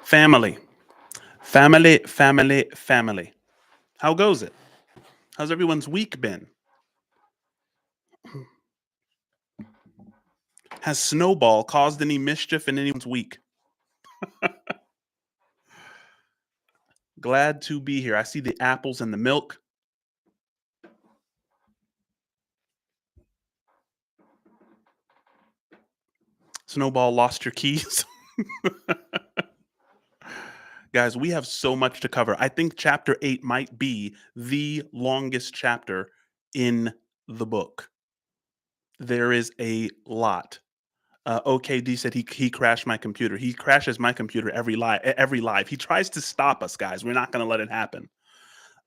Family, family, family, family. How goes it? How's everyone's week been? Has Snowball caused any mischief in anyone's week? Glad to be here. I see the apples and the milk. Snowball lost your keys. Guys, we have so much to cover. I think chapter 8 might be the longest chapter in the book. There is a lot. OKD said he crashed my computer. He crashes my computer every live. He tries to stop us, guys. We're not going to let it happen.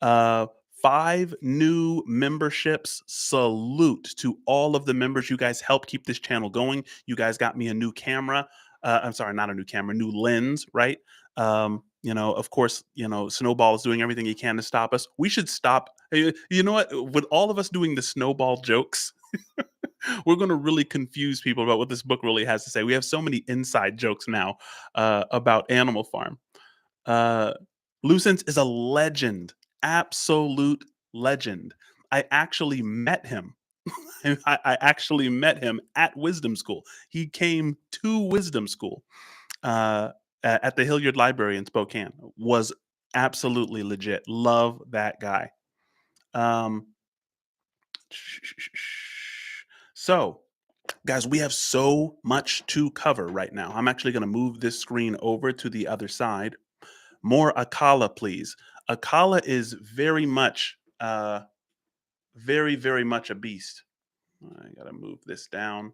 Uh, 5 new memberships. Salute to all of the members. You guys help keep this channel going. You guys got me a new camera. I'm sorry, not a new camera, new lens, right? Of course, Snowball is doing everything he can to stop us. We should stop. You know what? With all of us doing the Snowball jokes, we're going to really confuse people about what this book really has to say. We have so many inside jokes now about Animal Farm. Uh, Lucens is a legend, absolute legend. I actually met him. I actually met him at Wisdom School. He came to Wisdom School uh, at the Hilliard Library in Spokane. Was absolutely legit. Love that guy. Um, so, guys, we have so much to cover right now. I'm actually going to move this screen over to the other side. More Akala, please. Akala is very much a beast. I gotta move this down.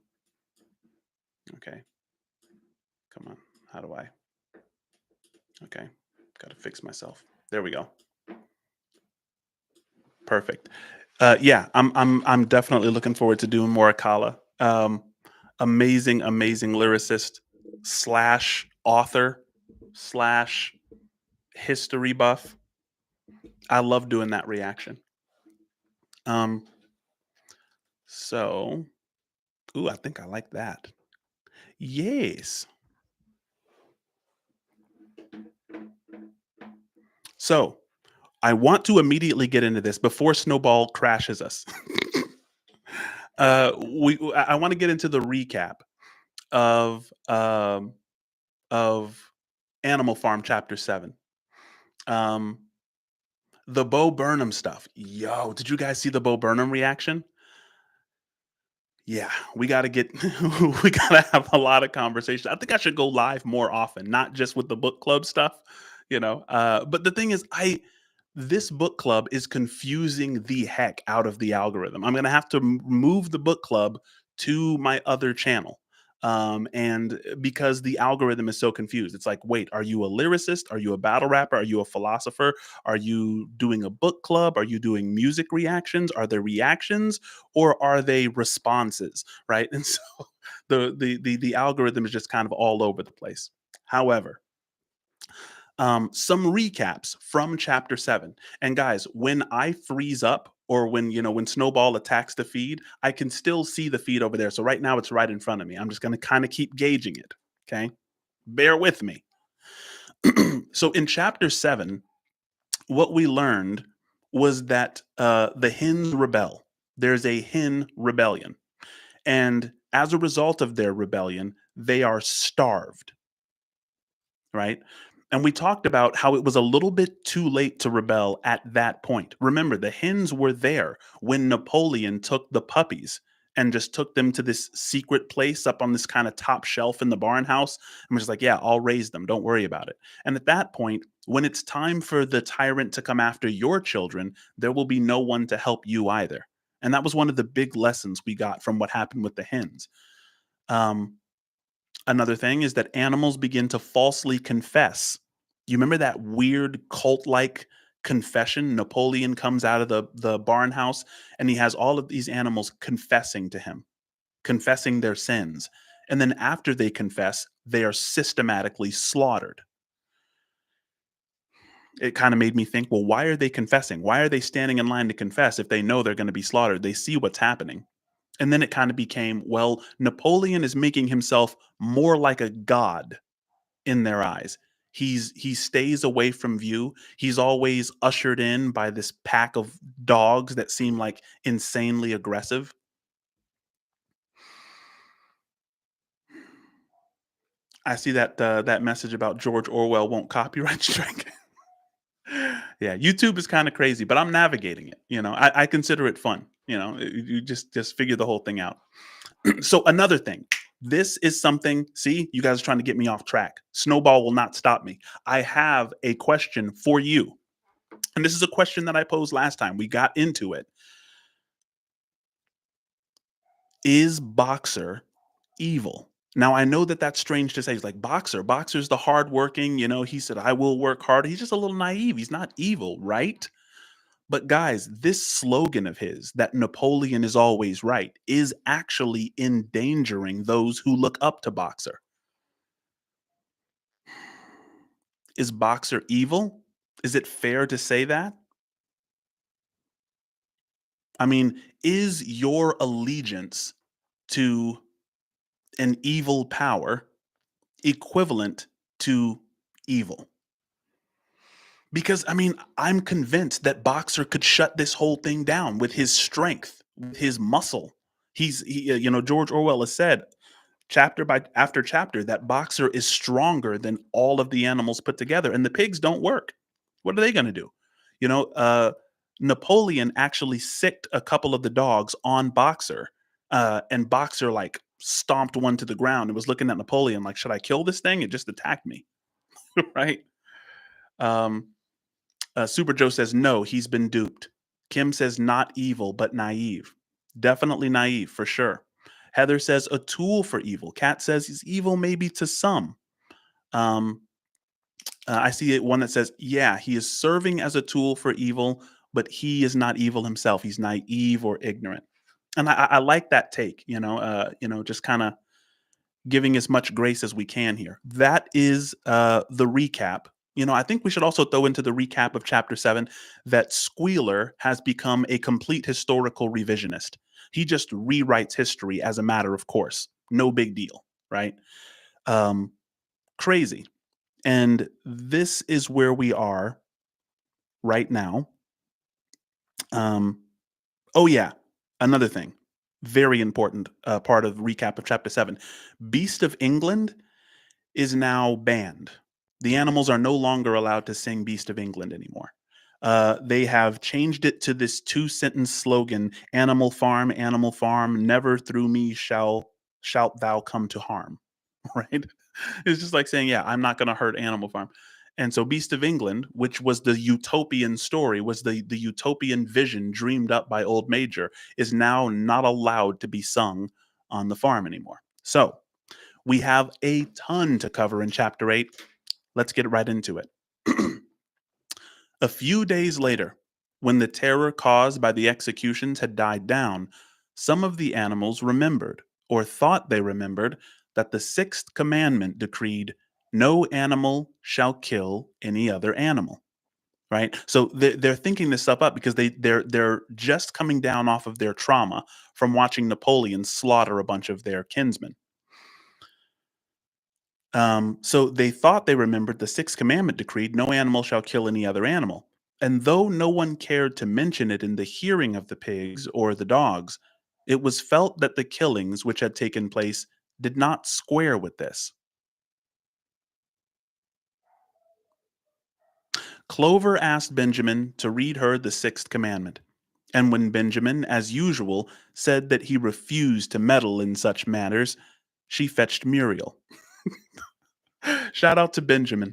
Okay, come on. How do I? Okay, gotta fix myself. There we go. Perfect. Yeah, I'm definitely looking forward to doing more Akala. Amazing lyricist slash author slash history buff. I love doing that reaction. Um, so, ooh, I think I like that. Yes. So, I want to immediately get into this before Snowball crashes us. I want to get into the recap of of Animal Farm Chapter 7. Um, the Bo Burnham stuff. Yo, did you guys see the Bo Burnham reaction? Yeah, we got to get we got to have a lot of conversation. I think I should go live more often, not just with the book club stuff. But the thing is, I this book club is confusing the heck out of the algorithm. I'm going to have to move the book club to my other channel. And because the algorithm is so confused, it's like, wait, are you a lyricist? Are you a battle rapper? Are you a philosopher? Are you doing a book club? Are you doing music reactions? Are there reactions or are they responses? Right. And so the algorithm is just kind of all over the place. However, some recaps from chapter 7. And guys, when I freeze up or when Snowball attacks the feed, I can still see the feed over there. So right now it's right in front of me. I'm just going to kind of keep gauging it. Okay. Bear with me. So in chapter 7, what we learned was that the hens rebel. There's a hen rebellion. And as a result of their rebellion, they are starved, right? And we talked about how it was a little bit too late to rebel at that point. Remember, the hens were there when Napoleon took the puppies and just took them to this secret place up on this kind of top shelf in the barn house and was just like, yeah, I'll raise them. Don't worry about it. And at that point, when it's time for the tyrant to come after your children, there will be no one to help you either. And that was one of the big lessons we got from what happened with the hens. Um, Another thing is that animals begin to falsely confess. You remember that weird cult-like confession? Napoleon comes out of the barn house and he has all of these animals confessing to him, confessing their sins. And then after they confess, they are systematically slaughtered. It kind of made me think, well, why are they confessing? Why are they standing in line to confess if they know they're going to be slaughtered? They see what's happening. And then it kind of became, well, Napoleon is making himself more like a god in their eyes. He stays away from view. He's always ushered in by this pack of dogs that seem like insanely aggressive. I see that that message about George Orwell won't copyright strike. Yeah, YouTube is kind of crazy, but I'm navigating it. I consider it fun. You just figure the whole thing out. So another thing, this is something. See, you guys are trying to get me off track. Snowball will not stop me. I have a question for you, and this is a question that I posed last time. We got into it. Is Boxer evil? Now I know that that's strange to say. He's like Boxer. Boxer's the hardworking. He said I will work hard. He's just a little naive. He's not evil, right? But guys, this slogan of his that Napoleon is always right is actually endangering those who look up to Boxer. Is Boxer evil? Is it fair to say that? I mean, is your allegiance to an evil power equivalent to evil? Because I mean, I'm convinced that Boxer could shut this whole thing down with his strength, with his muscle. George Orwell has said chapter by after chapter that Boxer is stronger than all of the animals put together, and the pigs don't work. What are they going to do? You know, uh, Napoleon actually sicked a couple of the dogs on Boxer, and Boxer like stomped one to the ground and was looking at Napoleon like, "Should I kill this thing? It just attacked me." Right? Um, Super Joe says no, he's been duped. Kim says not evil but naive. Definitely naive for sure. Heather says a tool for evil. Kat says he's evil maybe to some. Um, I see one that says, yeah, he is serving as a tool for evil, but he is not evil himself. He's naive or ignorant. And I like that take, just kind of giving as much grace as we can here. That is the recap. I think we should also throw into the recap of chapter 7 that Squealer has become a complete historical revisionist. He just rewrites history as a matter of course. No big deal, right? Um, Crazy. And this is where we are right now. Um, oh, yeah. Another thing, very important part of recap of chapter 7. Beast of England is now banned. The animals are no longer allowed to sing Beast of England anymore. They have changed it to this two-sentence slogan: Animal farm, never through me shalt thou come to harm." Right? It's just like saying, yeah, I'm not going to hurt Animal Farm. And so Beast of England, which was the utopian story, was the utopian vision dreamed up by Old Major, is now not allowed to be sung on the farm anymore. So we have a ton to cover in chapter 8. Let's get right into it. A few days later, when the terror caused by the executions had died down, some of the animals remembered, or thought they remembered, that the sixth commandment decreed, "No animal shall kill any other animal." Right? So they're thinking this stuff up because they're just coming down off of their trauma from watching Napoleon slaughter a bunch of their kinsmen. So they thought they remembered the sixth commandment decreed, "No animal shall kill any other animal." And though no one cared to mention it in the hearing of the pigs or the dogs, it was felt that the killings which had taken place did not square with this. Clover asked Benjamin to read her the sixth commandment. And when Benjamin, as usual, said that he refused to meddle in such matters, she fetched Muriel. Shout out to Benjamin.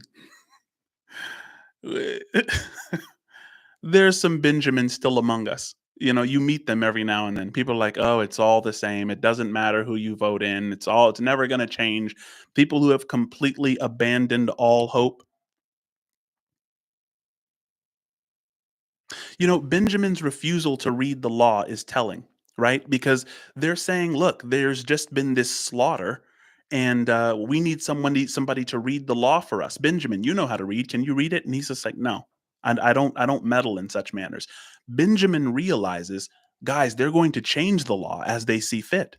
There's some Benjamins still among us. You meet them every now and then. People are like, "Oh, it's all the same. It doesn't matter who you vote in. It's never going to change." People who have completely abandoned all hope. Benjamin's refusal to read the law is telling, right? Because they're saying, "Look, there's just been this slaughter, and we need somebody to read the law for us. Benjamin, you know how to read. Can you read it?" And he's just like, "No, I don't meddle in such manners." Benjamin realizes, guys, they're going to change the law as they see fit.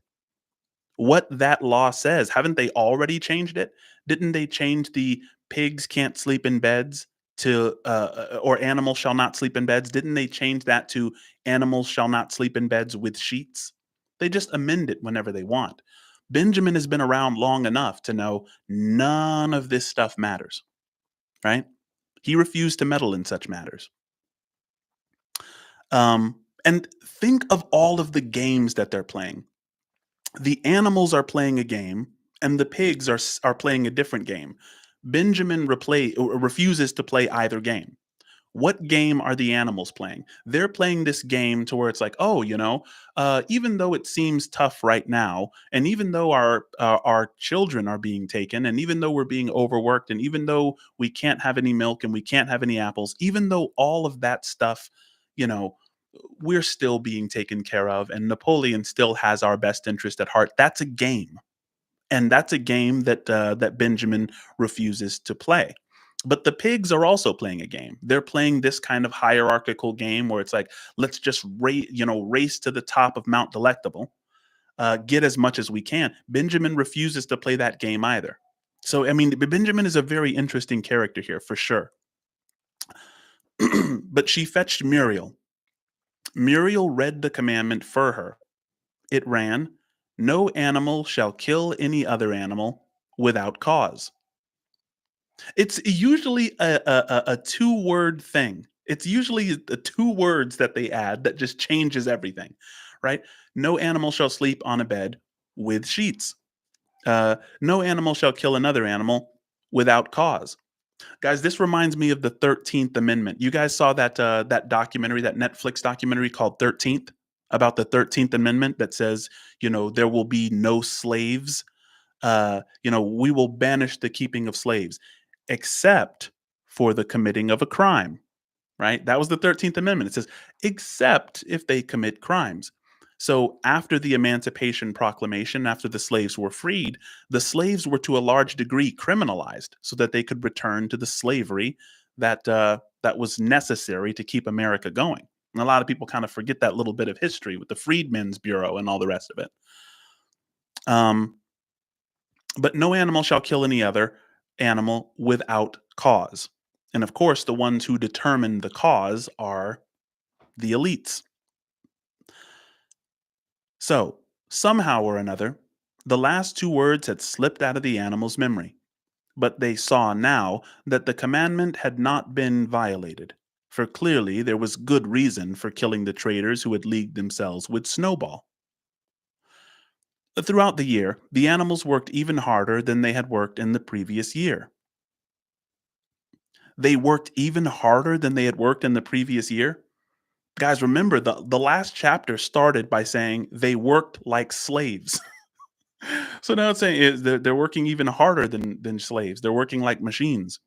what that law says. Haven't they already changed it? Didn't they change the pigs can't sleep in beds to or animals shall not sleep in beds? Didn't they change that to animals shall not sleep in beds with sheets? They just amend it whenever they want. Benjamin has been around long enough to know none of this stuff matters, right? He refused to meddle in such matters. And think of all of the games that they're playing. The animals are playing a game, and the pigs are playing a different game. Benjamin refuses to play either game. What game are the animals playing? They're playing this game to where it's like, oh, even though it seems tough right now, and even though our children are being taken, and even though we're being overworked, and even though we can't have any milk and we can't have any apples, even though all of that stuff, you know, we're still being taken care of, and Napoleon still has our best interest at heart. That's a game, and that's a game that Benjamin refuses to play. But the pigs are also playing a game. They're playing this kind of hierarchical game where it's like, let's just race to the top of Mount Delectable, get as much as we can. Benjamin refuses to play that game either. So I mean, Benjamin is a very interesting character here for sure. But she fetched Muriel. Muriel read the commandment for her. It ran, "No animal shall kill any other animal without cause." It's usually a two-word thing. It's usually the 2 words that they add that just changes everything, right? "No animal shall sleep on a bed with sheets." "No animal shall kill another animal without cause." Guys, this reminds me of the 13th Amendment. You guys saw that documentary, that Netflix documentary called 13th, about the 13th Amendment that says, there will be no slaves. We will banish the keeping of slaves, except for the committing of a crime, right? That was the 13th Amendment. It says, except if they commit crimes. So after the Emancipation Proclamation, after the slaves were freed, the slaves were to a large degree criminalized so that they could return to the slavery that was necessary to keep America going. And a lot of people kind of forget that little bit of history with the Freedmen's Bureau and all the rest of it. Um, but no animal shall kill any other animal without cause. And of course, the ones who determine the cause are the elites. So, somehow or another, the last 2 words had slipped out of the animal's memory, but they saw now that the commandment had not been violated, for clearly there was good reason for killing the traitors who had leagued themselves with Snowball. Throughout the year, the animals worked even harder than they had worked in the previous year. They worked even harder than they had worked in the previous year. Guys, remember the last chapter started by saying they worked like slaves. So now it's saying is they're working even harder than slaves. They're working like machines.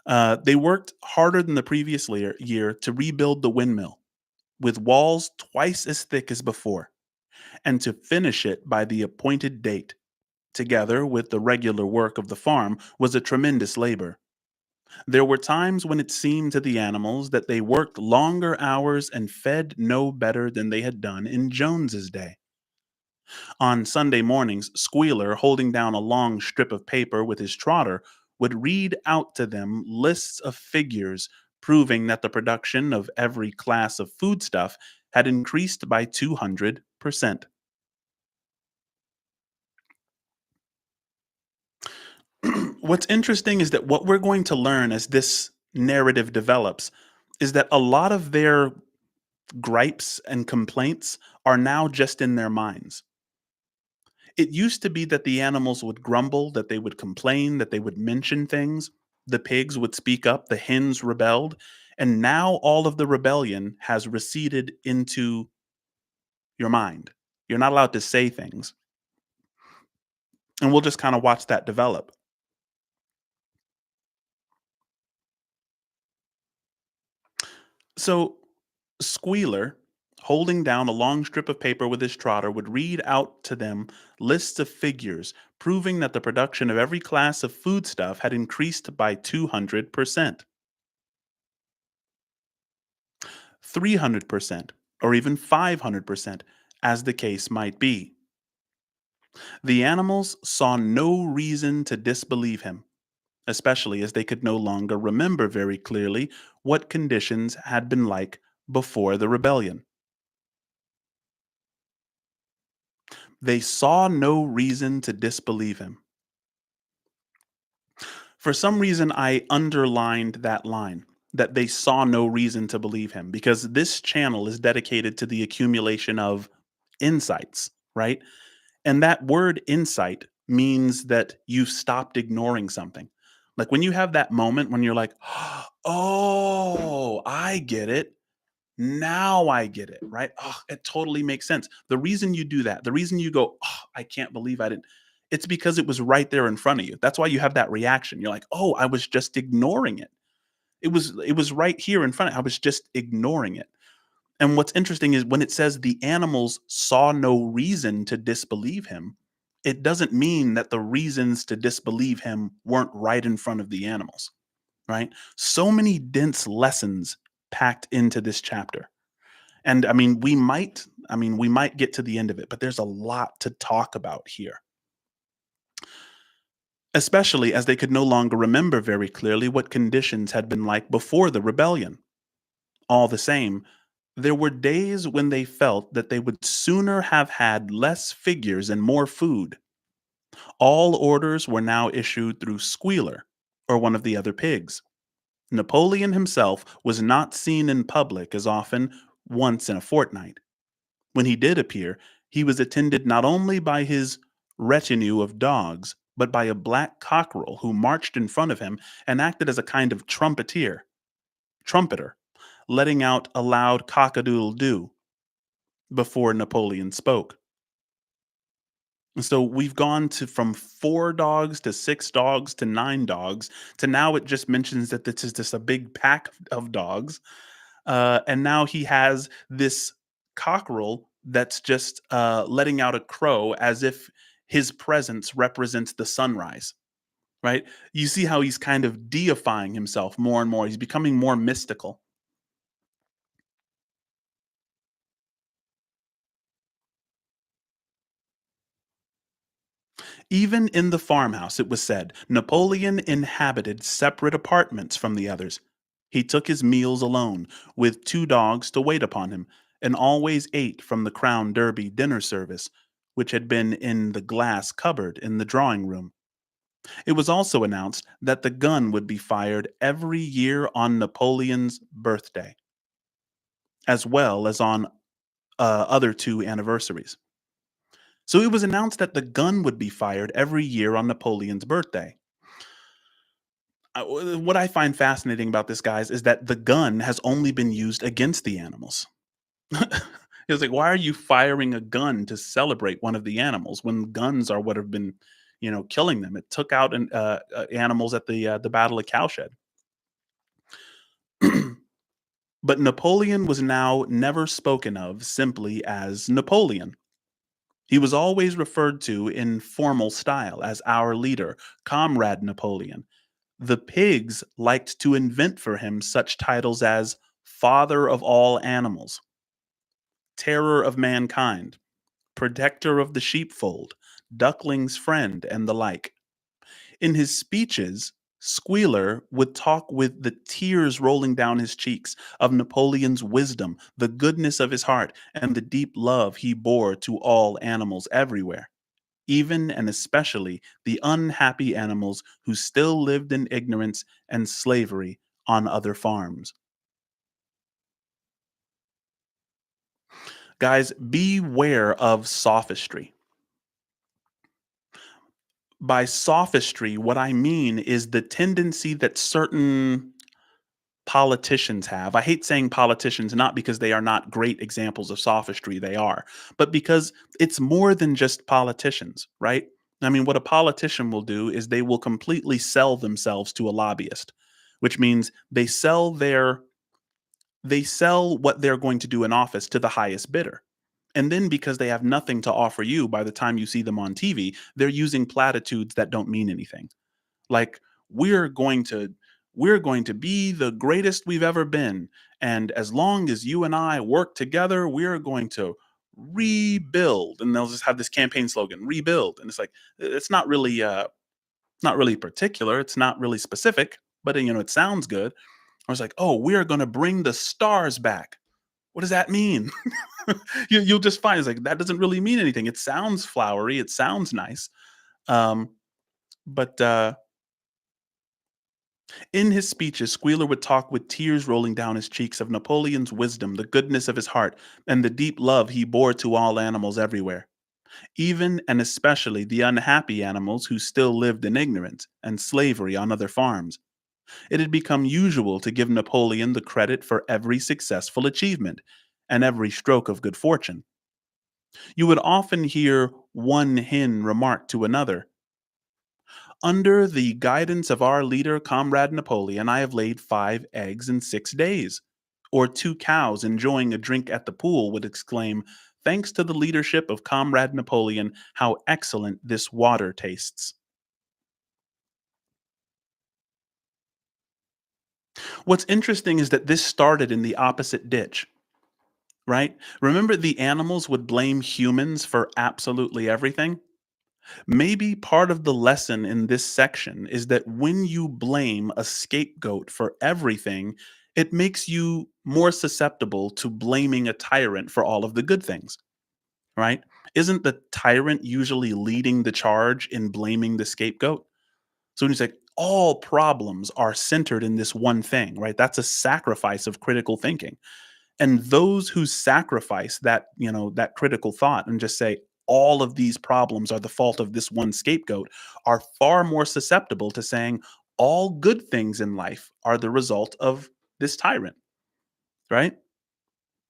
They worked harder than the previous year to rebuild the windmill with walls twice as thick as before, and to finish it by the appointed date. Together with the regular work of the farm was a tremendous labor. There were times when it seemed to the animals that they worked longer hours and fed no better than they had done in Jones's day. On Sunday mornings, Squealer, holding down a long strip of paper with his trotter, would read out to them lists of figures proving that the production of every class of foodstuff had increased by 200%. What's interesting is that what we're going to learn as this narrative develops is that a lot of their gripes and complaints are now just in their minds. It used to be that the animals would grumble, that they would complain, that they would mention things. The pigs would speak up, the hens rebelled, and now all of the rebellion has receded into your mind. You're not allowed to say things. And we'll just kind of watch that develop. So, Squealer, holding down a long strip of paper with his trotter, would read out to them lists of figures proving that the production of every class of foodstuff had increased by 200%, 300%, or even 500%, as the case might be. The animals saw no reason to disbelieve him, especially as they could no longer remember very clearly what conditions had been like before the rebellion. They saw no reason to disbelieve him. For some reason, I underlined that line, that they saw no reason to believe him, because this channel is dedicated to the accumulation of insights, right? And that word insight means that you've stopped ignoring something. Like when you have that moment when you're like, oh, I get it. Now I get it, right? Oh, it totally makes sense. The reason you do that, the reason you go, oh, I can't believe I didn't, it's because it was right there in front of you. That's why you have that reaction. You're like, oh, I was just ignoring it. It was right here in front of I was just ignoring it. And what's interesting is when it says the animals saw no reason to disbelieve him, it doesn't mean that the reasons to disbelieve him weren't right in front of the animals, right? So many dense lessons packed into this chapter. And I mean we might get to the end of it, but there's a lot to talk about here. Especially as they could no longer remember very clearly what conditions had been like before the rebellion. All the same, there were days when they felt that they would sooner have had less figures and more food. All orders were now issued through Squealer, or one of the other pigs. Napoleon himself was not seen in public as often, once in a fortnight. When he did appear, he was attended not only by his retinue of dogs, but by a black cockerel who marched in front of him and acted as a kind of trumpeter, letting out a loud cock-a-doodle-doo before Napoleon spoke. And so we've gone to from 4 dogs to 6 dogs to 9 dogs to now it just mentions that this is just a big pack of dogs. And now he has this cockerel that's just letting out a crow as if his presence represents the sunrise, right? You see how he's kind of deifying himself more and more. He's becoming more mystical. Even in the farmhouse, it was said, Napoleon inhabited separate apartments from the others. He took his meals alone, with 2 dogs to wait upon him, and always ate from the Crown Derby dinner service, which had been in the glass cupboard in the drawing room. It was also announced that the gun would be fired every year on Napoleon's birthday, as well as on other 2 anniversaries. So it was announced that the gun would be fired every year on Napoleon's birthday. What I find fascinating about this, guys, is that the gun has only been used against the animals. It's like, why are you firing a gun to celebrate one of the animals when guns are what have been, killing them? It took out animals at the Battle of Cowshed. But Napoleon was now never spoken of simply as Napoleon. He was always referred to in formal style as our leader, Comrade Napoleon. The pigs liked to invent for him such titles as Father of all animals, Terror of mankind, Protector of the sheepfold, Duckling's friend, and the like. In his speeches, Squealer would talk with the tears rolling down his cheeks of Napoleon's wisdom, the goodness of his heart, and the deep love he bore to all animals everywhere, even and especially the unhappy animals who still lived in ignorance and slavery on other farms. Guys, beware of sophistry. By sophistry, what I mean is the tendency that certain politicians have. I hate saying politicians, not because they are not great examples of sophistry, they are, but because it's more than just politicians, right? I mean, what a politician will do is they will completely sell themselves to a lobbyist, which means they sell what they're going to do in office to the highest bidder. And then because they have nothing to offer you by the time you see them on TV, they're using platitudes that don't mean anything. Like we're going to we're going to be the greatest we've ever been, and as long as you and I work together, we're going to rebuild, and they'll just have this campaign slogan, rebuild. And it's like, it's not really particular, it's not really specific, but it sounds good. I was like, oh, we are going to bring the stars back. What does that mean? You'll just find it's like that doesn't really mean anything. It sounds flowery, it sounds nice. um, but in his speeches, Squealer would talk with tears rolling down his cheeks of Napoleon's wisdom, the goodness of his heart, and the deep love he bore to all animals everywhere, even and especially the unhappy animals who still lived in ignorance and slavery on other farms. It had become usual to give Napoleon the credit for every successful achievement and every stroke of good fortune. You would often hear one hen remark to another, under the guidance of our leader, Comrade Napoleon, I have laid 5 eggs in 6 days. Or two cows enjoying a drink at the pool would exclaim, thanks to the leadership of Comrade Napoleon, how excellent this water tastes. What's interesting is that this started in the opposite ditch, right? Remember, the animals would blame humans for absolutely everything? Maybe part of the lesson in this section is that when you blame a scapegoat for everything, it makes you more susceptible to blaming a tyrant for all of the good things, right? Isn't the tyrant usually leading the charge in blaming the scapegoat? So when you say all problems are centered in this one thing, right? That's a sacrifice of critical thinking. And those who sacrifice that critical thought and just say all of these problems are the fault of this one scapegoat are far more susceptible to saying all good things in life are the result of this tyrant, right?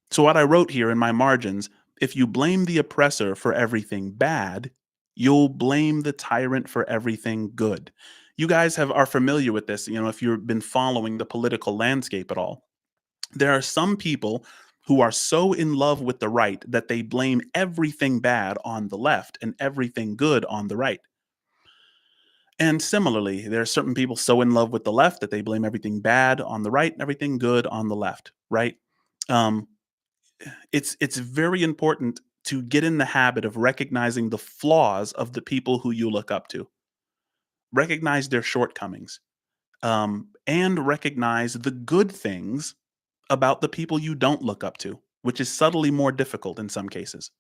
So what I wrote here in my margins, if you blame the oppressor for everything bad, you'll blame the tyrant for everything good. You guys are familiar with this, if you've been following the political landscape at all. There are some people who are so in love with the right that they blame everything bad on the left and everything good on the right. And similarly, there are certain people so in love with the left that they blame everything bad on the right and everything good on the left, right? Um, it's very important to get in the habit of recognizing the flaws of the people who you look up to. Recognize their shortcomings, and recognize the good things about the people you don't look up to, which is subtly more difficult in some cases.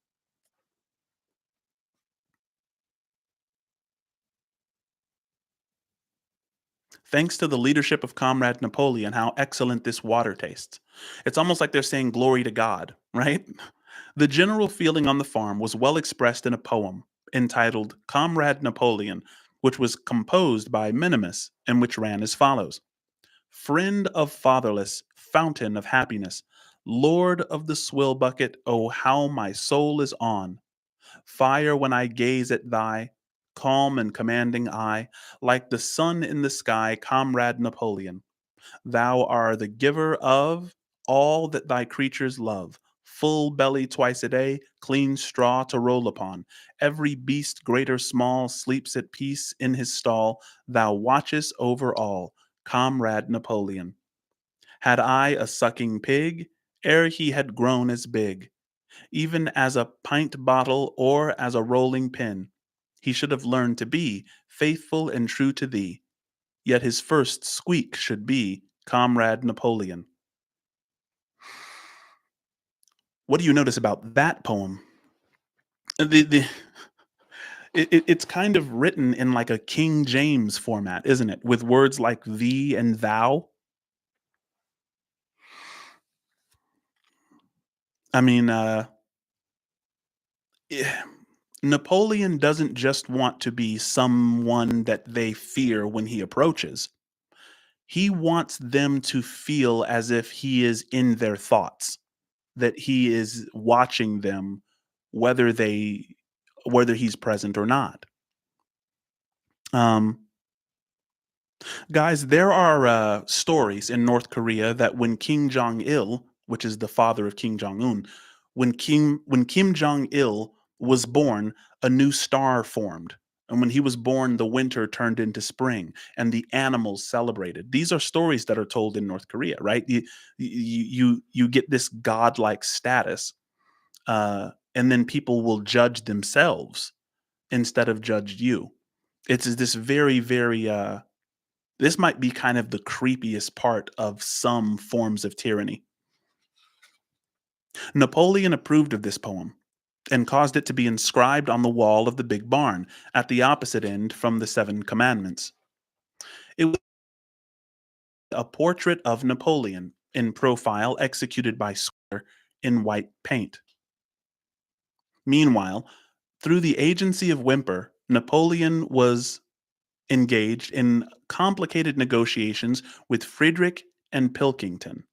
Thanks to the leadership of Comrade Napoleon, how excellent this water tastes. It's almost like they're saying glory to God, right? The general feeling on the farm was well expressed in a poem entitled Comrade Napoleon, which was composed by Minimus and which ran as follows: Friend of fatherless, fountain of happiness, Lord of the swill bucket, oh, how my soul is on! Fire when I gaze at thy calm and commanding eye, like the sun in the sky, Comrade Napoleon. Thou art the giver of all that thy creatures love. Full belly twice a day, clean straw to roll upon. Every beast, great or small, sleeps at peace in his stall. Thou watchest over all, Comrade Napoleon. Had I a sucking pig, ere he had grown as big, even as a pint bottle or as a rolling pin, he should have learned to be faithful and true to thee. Yet his first squeak should be Comrade Napoleon. What do you notice about that poem? The it's kind of written in like a King James format, isn't it? With words like thee and thou. I mean, eh, Napoleon doesn't just want to be someone that they fear when he approaches. He wants them to feel as if he is in their thoughts, that he is watching them whether he's present or not. Um, Guys, there are stories in North Korea that when Kim Jong Il, which is the father of Kim Jong Un, when Kim Jong Il was born, a new star formed. And when he was born, the winter turned into spring, and the animals celebrated. These are stories that are told in North Korea, right? You get this godlike status, uh, and then people will judge themselves instead of judge you. It's this very, very this might be kind of the creepiest part of some forms of tyranny. Napoleon approved of this poem and caused it to be inscribed on the wall of the big barn at the opposite end from the Seven Commandments. It was a portrait of Napoleon in profile executed by Square in white paint. Meanwhile, through the agency of Whymper, Napoleon was engaged in complicated negotiations with Friedrich and Pilkington.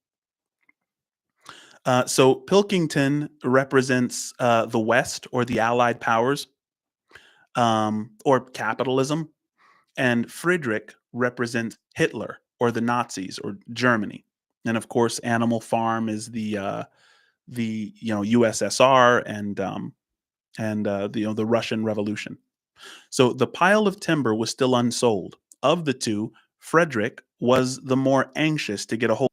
So Pilkington represents the West or the Allied powers, or capitalism, and Friedrich represents Hitler or the Nazis or Germany. And of course, Animal Farm is the USSR and the Russian Revolution. So the pile of timber was still unsold. Of the two, Frederick was the more anxious to get a hold.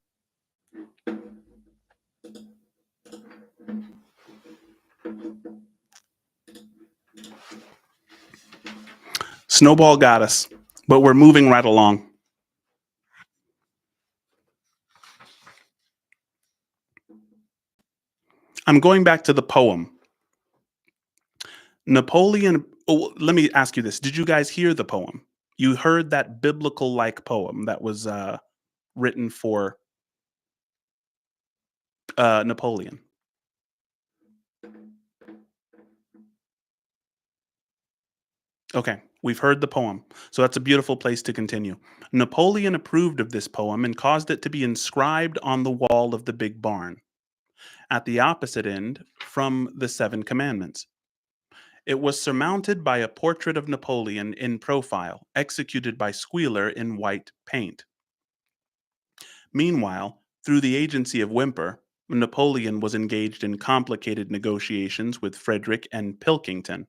Snowball got us, but we're moving right along. I'm going back to the poem. Napoleon. Oh, let me ask you this: did you guys hear the poem? You heard that biblical-like poem that was written for Napoleon. Okay, we've heard the poem, so that's a beautiful place to continue. Napoleon approved of this poem and caused it to be inscribed on the wall of the big barn at the opposite end from the Seven Commandments. It was surmounted by a portrait of Napoleon in profile, executed by Squealer in white paint. Meanwhile, through the agency of Whymper, Napoleon was engaged in complicated negotiations with Frederick and Pilkington.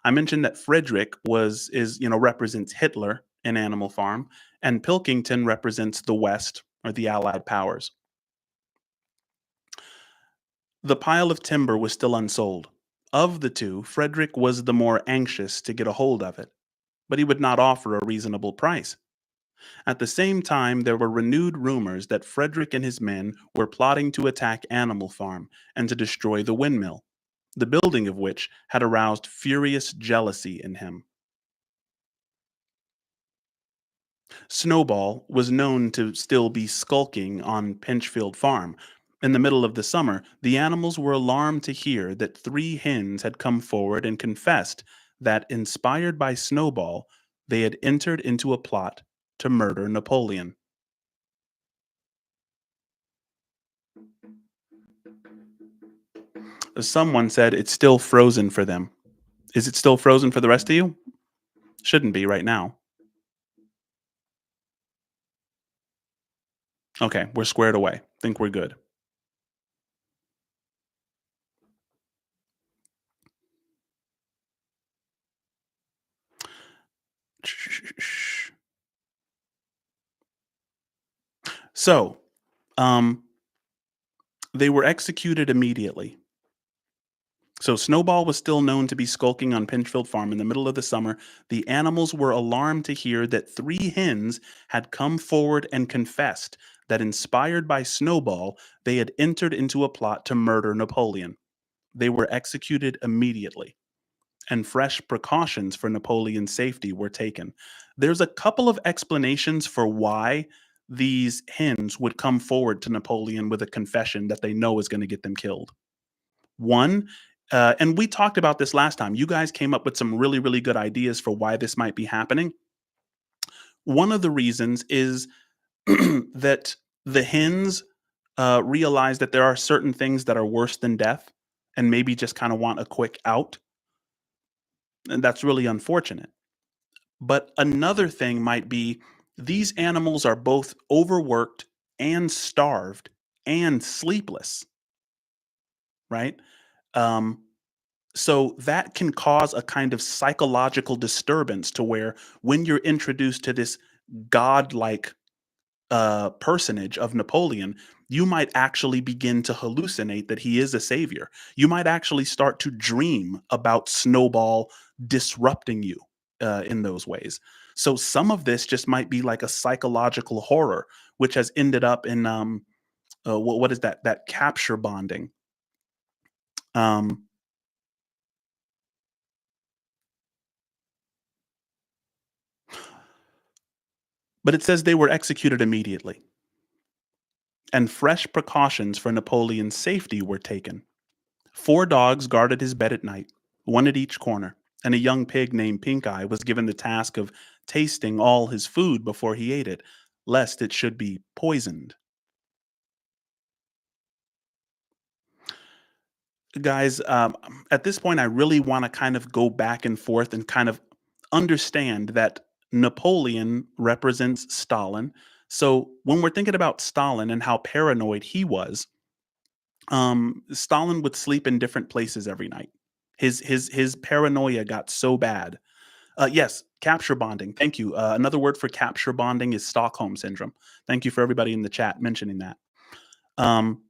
I mentioned that Frederick represents Hitler in Animal Farm, and Pilkington represents the West or the Allied powers. The pile of timber was still unsold. Of the two, Frederick was the more anxious to get a hold of it, but he would not offer a reasonable price. At the same time, there were renewed rumors that Frederick and his men were plotting to attack Animal Farm and to destroy the windmill, the building of which had aroused furious jealousy in him. Snowball was known to still be skulking on Pinchfield Farm. In the middle of the summer, the animals were alarmed to hear that three hens had come forward and confessed that, inspired by Snowball, they had entered into a plot to murder Napoleon. Someone said it's still frozen for them. Is it still frozen for the rest of you? Shouldn't be right now. Okay, we're squared away. Think we're good. So, um, they were executed immediately. So Snowball was still known to be skulking on Pinchfield Farm in the middle of the summer. The animals were alarmed to hear that three hens had come forward and confessed that, inspired by Snowball, they had entered into a plot to murder Napoleon. They were executed immediately, and fresh precautions for Napoleon's safety were taken. There's a couple of explanations for why these hens would come forward to Napoleon with a confession that they know is going to get them killed. One, and we talked about this last time. You guys came up with some really, really good ideas for why this might be happening. One of the reasons is that the hens realize that there are certain things that are worse than death and maybe just kind of want a quick out. And that's really unfortunate. But another thing might be these animals are both overworked and starved and sleepless, right? Um, so that can cause a kind of psychological disturbance to where when you're introduced to this godlike personage of Napoleon, you might actually begin to hallucinate that he is a savior. You might actually start to dream about Snowball disrupting you in those ways. So some of this just might be like a psychological horror, which has ended up in what is that? That capture bonding. Um, but it says they were executed immediately, and fresh precautions for Napoleon's safety were taken. 4 dogs guarded his bed at night, one at each corner, and a young pig named Pink Eye was given the task of tasting all his food before he ate it, lest it should be poisoned. Guys, at this point, I really want to kind of go back and forth and kind of understand that Napoleon represents Stalin. So when we're thinking about Stalin and how paranoid he was, Stalin would sleep in different places every night. His paranoia got so bad. Yes, capture bonding. Thank you. Another word for capture bonding is Stockholm syndrome. Thank you for everybody in the chat mentioning that. Um,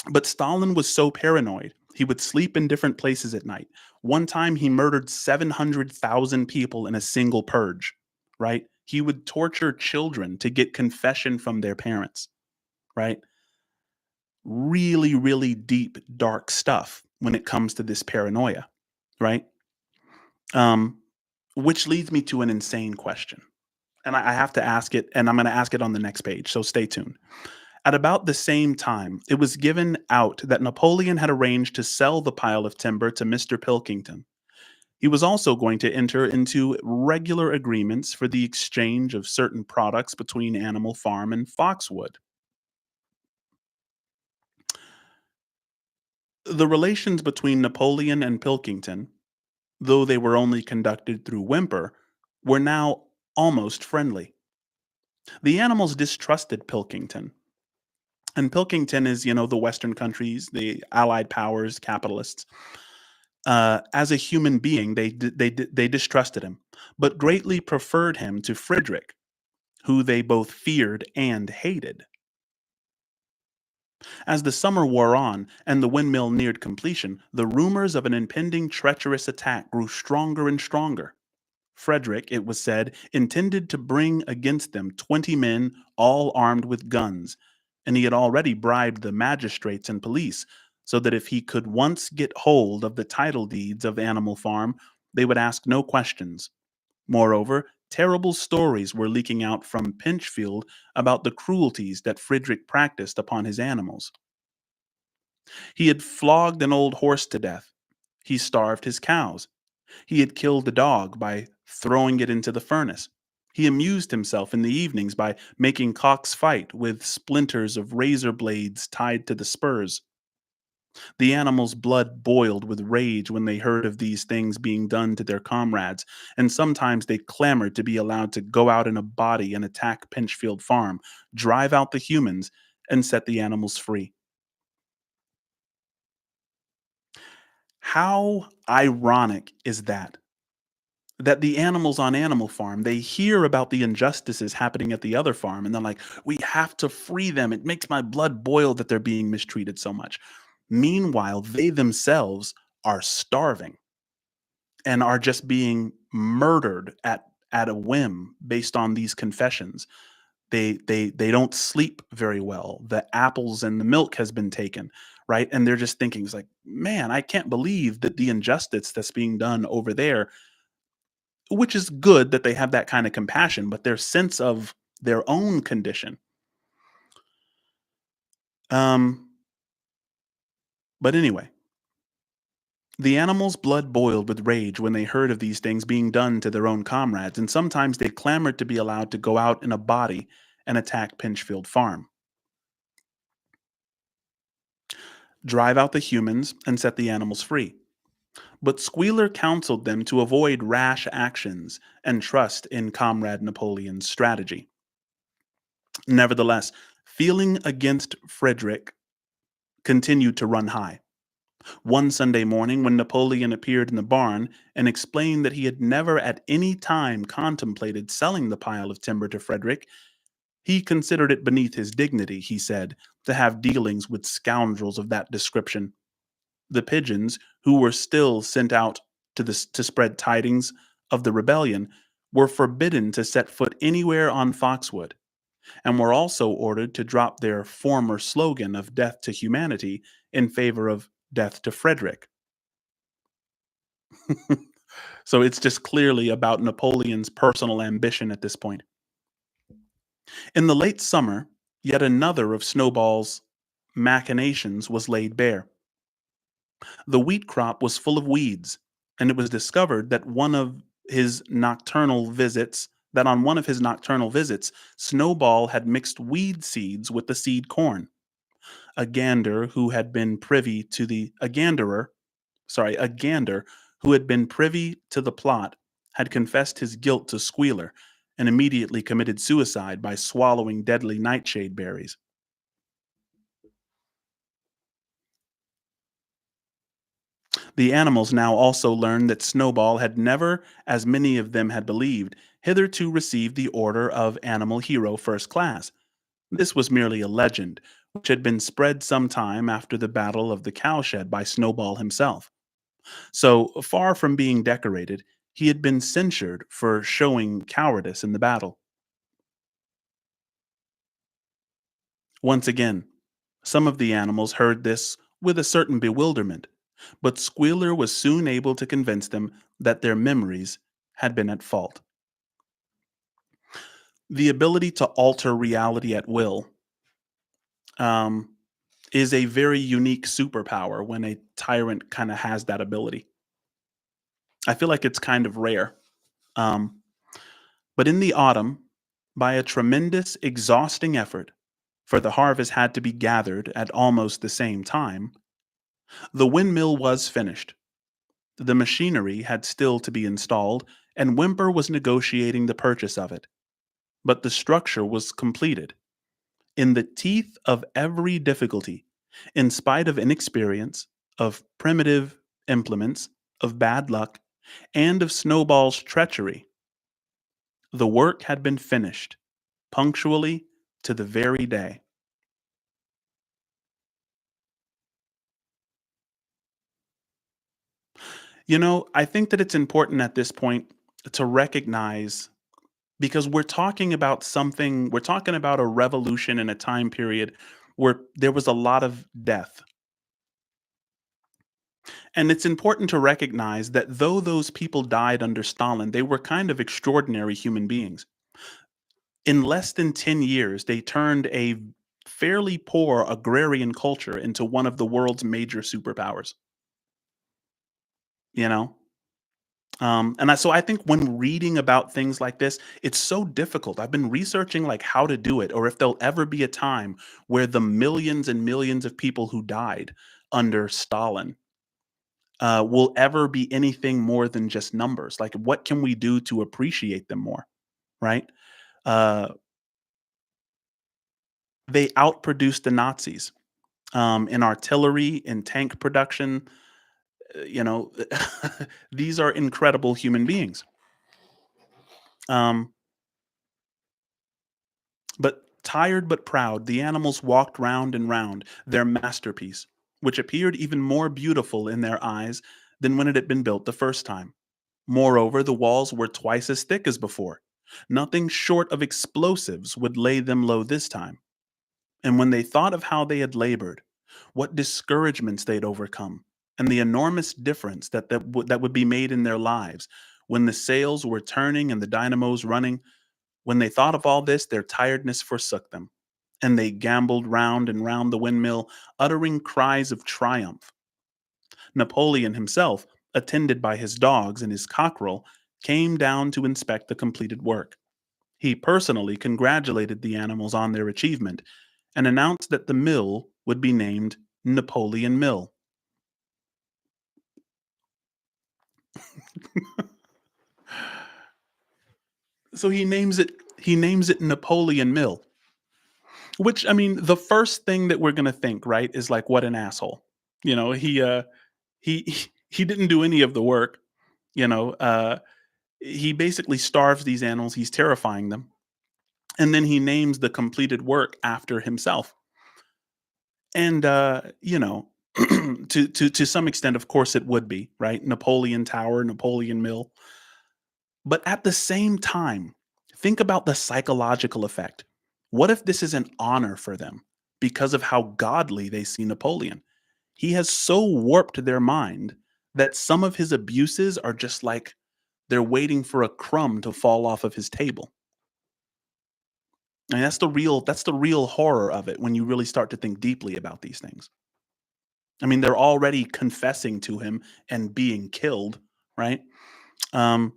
but Stalin was so paranoid. He would sleep in different places at night. One time he murdered 700,000 people in a single purge, right? He would torture children to get confession from their parents, right? Really, really deep, dark stuff when it comes to this paranoia, right? Um, which leads me to an insane question. And I have to ask it, and I'm going to ask it on the next page. So stay tuned. At about the same time, it was given out that Napoleon had arranged to sell the pile of timber to Mr. Pilkington. He was also going to enter into regular agreements for the exchange of certain products between Animal Farm and Foxwood. The relations between Napoleon and Pilkington, though they were only conducted through whimper, were now almost friendly. The animals distrusted Pilkington, and Pilkington is, the Western countries, the Allied powers, capitalists. As a human being, they distrusted him, but greatly preferred him to Frederick, who they both feared and hated. As the summer wore on and the windmill neared completion, the rumors of an impending treacherous attack grew stronger and stronger. Frederick, it was said, intended to bring against them 20 men, all armed with guns, and he had already bribed the magistrates and police so that if he could once get hold of the title deeds of Animal Farm, they would ask no questions. Moreover, terrible stories were leaking out from Pinchfield about the cruelties that Frederick practiced upon his animals. He had flogged an old horse to death. He starved his cows. He had killed a dog by throwing it into the furnace. He amused himself in the evenings by making cocks fight with splinters of razor blades tied to the spurs. The animals' blood boiled with rage when they heard of these things being done to their comrades, and sometimes they clamored to be allowed to go out in a body and attack Pinchfield Farm, drive out the humans, and set the animals free. How ironic is that? That the animals on Animal Farm, they hear about the injustices happening at the other farm, and they're like, "We have to free them. It makes my blood boil that they're being mistreated so much." Meanwhile, they themselves are starving and are just being murdered at a whim based on these confessions. They don't sleep very well. The apples and the milk has been taken, right? And they're just thinking, it's like, man, I can't believe that the injustice that's being done over there, which is good that they have that kind of compassion, but their sense of their own condition. Um, but anyway, the animals' blood boiled with rage when they heard of these things being done to their own comrades, and sometimes they clamored to be allowed to go out in a body and attack Pinchfield Farm, drive out the humans, and set the animals free. But Squealer counseled them to avoid rash actions and trust in Comrade Napoleon's strategy. Nevertheless, feeling against Frederick continued to run high. One Sunday morning, when Napoleon appeared in the barn and explained that he had never at any time contemplated selling the pile of timber to Frederick, He considered it beneath his dignity, he said, to have dealings with scoundrels of that description. The pigeons, who were still sent out to spread tidings of the rebellion, were forbidden to set foot anywhere on Foxwood, and were also ordered to drop their former slogan of death to humanity in favor of death to Frederick. So it's just clearly about Napoleon's personal ambition at this point. In the late summer, yet another of Snowball's machinations was laid bare. The wheat crop was full of weeds, and it was discovered that on one of his nocturnal visits, Snowball had mixed weed seeds with the seed corn. A gander who had been privy to the a ganderer, sorry, a gander who had been privy to the plot had confessed his guilt to Squealer and immediately committed suicide by swallowing deadly nightshade berries. The animals now also learned that Snowball had never, as many of them had believed, hitherto received the order of Animal Hero First Class. This was merely a legend, which had been spread some time after the Battle of the Cowshed by Snowball himself. So far from being decorated, he had been censured for showing cowardice in the battle. Once again, some of the animals heard this with a certain bewilderment, but Squealer was soon able to convince them that their memories had been at fault. The ability to alter reality at will um, is a very unique superpower when a tyrant kind of has that ability. I feel like it's kind of rare. Um, but in the autumn, by a tremendous, exhausting effort, for the harvest had to be gathered at almost the same time, the windmill was finished. The machinery had still to be installed, and Whymper was negotiating the purchase of it. But the structure was completed. In the teeth of every difficulty, in spite of inexperience, of primitive implements, of bad luck, and of Snowball's treachery, the work had been finished, punctually to the very day. I think that it's important at this point to recognize, because we're talking about a revolution in a time period where there was a lot of death. And it's important to recognize that though those people died under Stalin, they were kind of extraordinary human beings. In less than 10 years, they turned a fairly poor agrarian culture into one of the world's major superpowers, you know? So I think when reading about things like this, it's so difficult. I've been researching like how to do it, or if there'll ever be a time where the millions and millions of people who died under Stalin will ever be anything more than just numbers. Like, what can we do to appreciate them more? Right? Uh, they outproduced the Nazis in artillery, in tank production. You know, these are incredible human beings. Um, But tired but proud, the animals walked round and round their masterpiece, which appeared even more beautiful in their eyes than when it had been built the first time. Moreover, the walls were twice as thick as before. Nothing short of explosives would lay them low this time. And when they thought of how they had labored, what discouragements they'd overcome, and the enormous difference that would be made in their lives when the sails were turning and the dynamos running, when they thought of all this, their tiredness forsook them, and they gamboled round and round the windmill, uttering cries of triumph. Napoleon himself, attended by his dogs and his cockerel, came down to inspect the completed work. He personally congratulated the animals on their achievement and announced that the mill would be named Napoleon Mill. So he names it Napoleon Mill. Which, I mean, the first thing that we're gonna think, right, is like, what an asshole. You know, he didn't do any of the work. You know, he basically starves these animals. He's terrifying them. And then he names the completed work after himself. And to some extent, of course, it would be right. Napoleon Tower, Napoleon Mill, but at the same time, think about the psychological effect. What if this is an honor for them because of how godly they see Napoleon? He has so warped their mind that some of his abuses are just like they're waiting for a crumb to fall off of his table. And that's the real horror of it when you really start to think deeply about these things. I mean, they're already confessing to him and being killed, right? Um,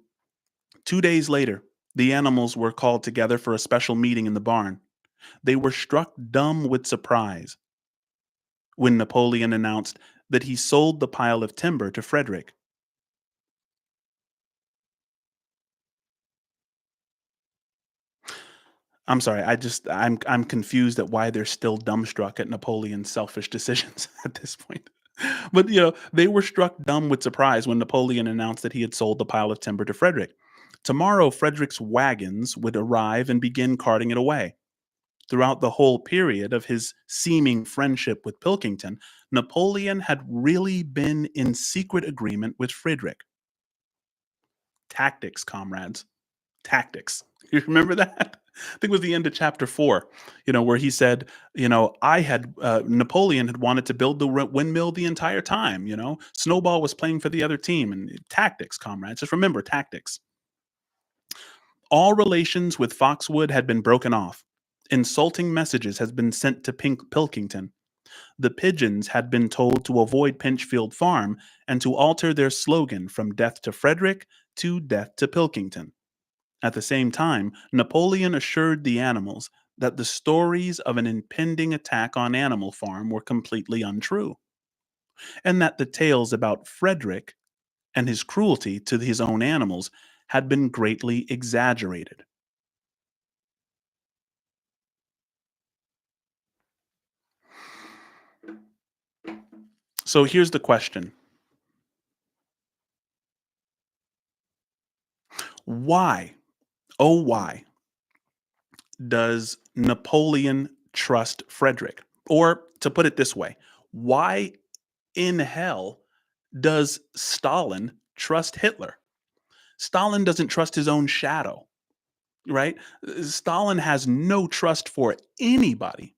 2 days later, the animals were called together for a special meeting in the barn. They were struck dumb with surprise when Napoleon announced that he sold the pile of timber to Frederick. I'm sorry, I'm confused at why they're still dumbstruck at Napoleon's selfish decisions at this point. But they were struck dumb with surprise when Napoleon announced that he had sold the pile of timber to Frederick. Tomorrow, Frederick's wagons would arrive and begin carting it away. Throughout the whole period of his seeming friendship with Pilkington, Napoleon had really been in secret agreement with Frederick. Tactics, comrades. Tactics. You remember that? I think it was the end of chapter 4, where he said, Napoleon had wanted to build the windmill the entire time. Snowball was playing for the other team. And tactics, comrades. Just remember tactics. All relations with Foxwood had been broken off. Insulting messages had been sent to Pilkington. The pigeons had been told to avoid Pinchfield Farm and to alter their slogan from death to Frederick to death to Pilkington. At the same time, Napoleon assured the animals that the stories of an impending attack on Animal Farm were completely untrue, and that the tales about Frederick and his cruelty to his own animals had been greatly exaggerated. So here's the question: why, oh, why does Napoleon trust Frederick? Or to put it this way, why in hell does Stalin trust Hitler? Stalin doesn't trust his own shadow, right? Stalin has no trust for anybody.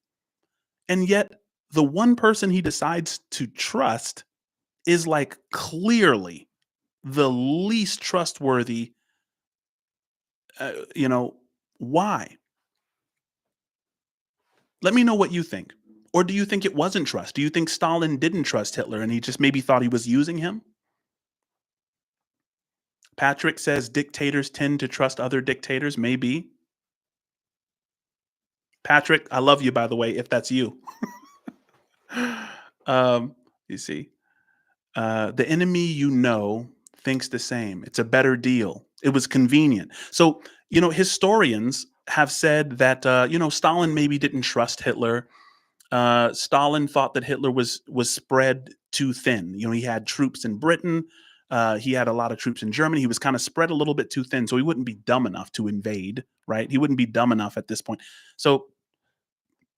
And yet, the one person he decides to trust is like clearly the least trustworthy. You know, why? Let me know what you think. Or do you think it wasn't trust? Do you think Stalin didn't trust Hitler and he just maybe thought he was using him? Patrick says dictators tend to trust other dictators. Maybe. Patrick, I love you, by the way, if that's you. um, you see, the enemy thinks the same. It's a better deal. It was convenient. So, historians have said that, Stalin maybe didn't trust Hitler. Stalin thought that Hitler was spread too thin. He had troops in Britain. He had a lot of troops in Germany. He was kind of spread a little bit too thin, so he wouldn't be dumb enough to invade, right? He wouldn't be dumb enough at this point. So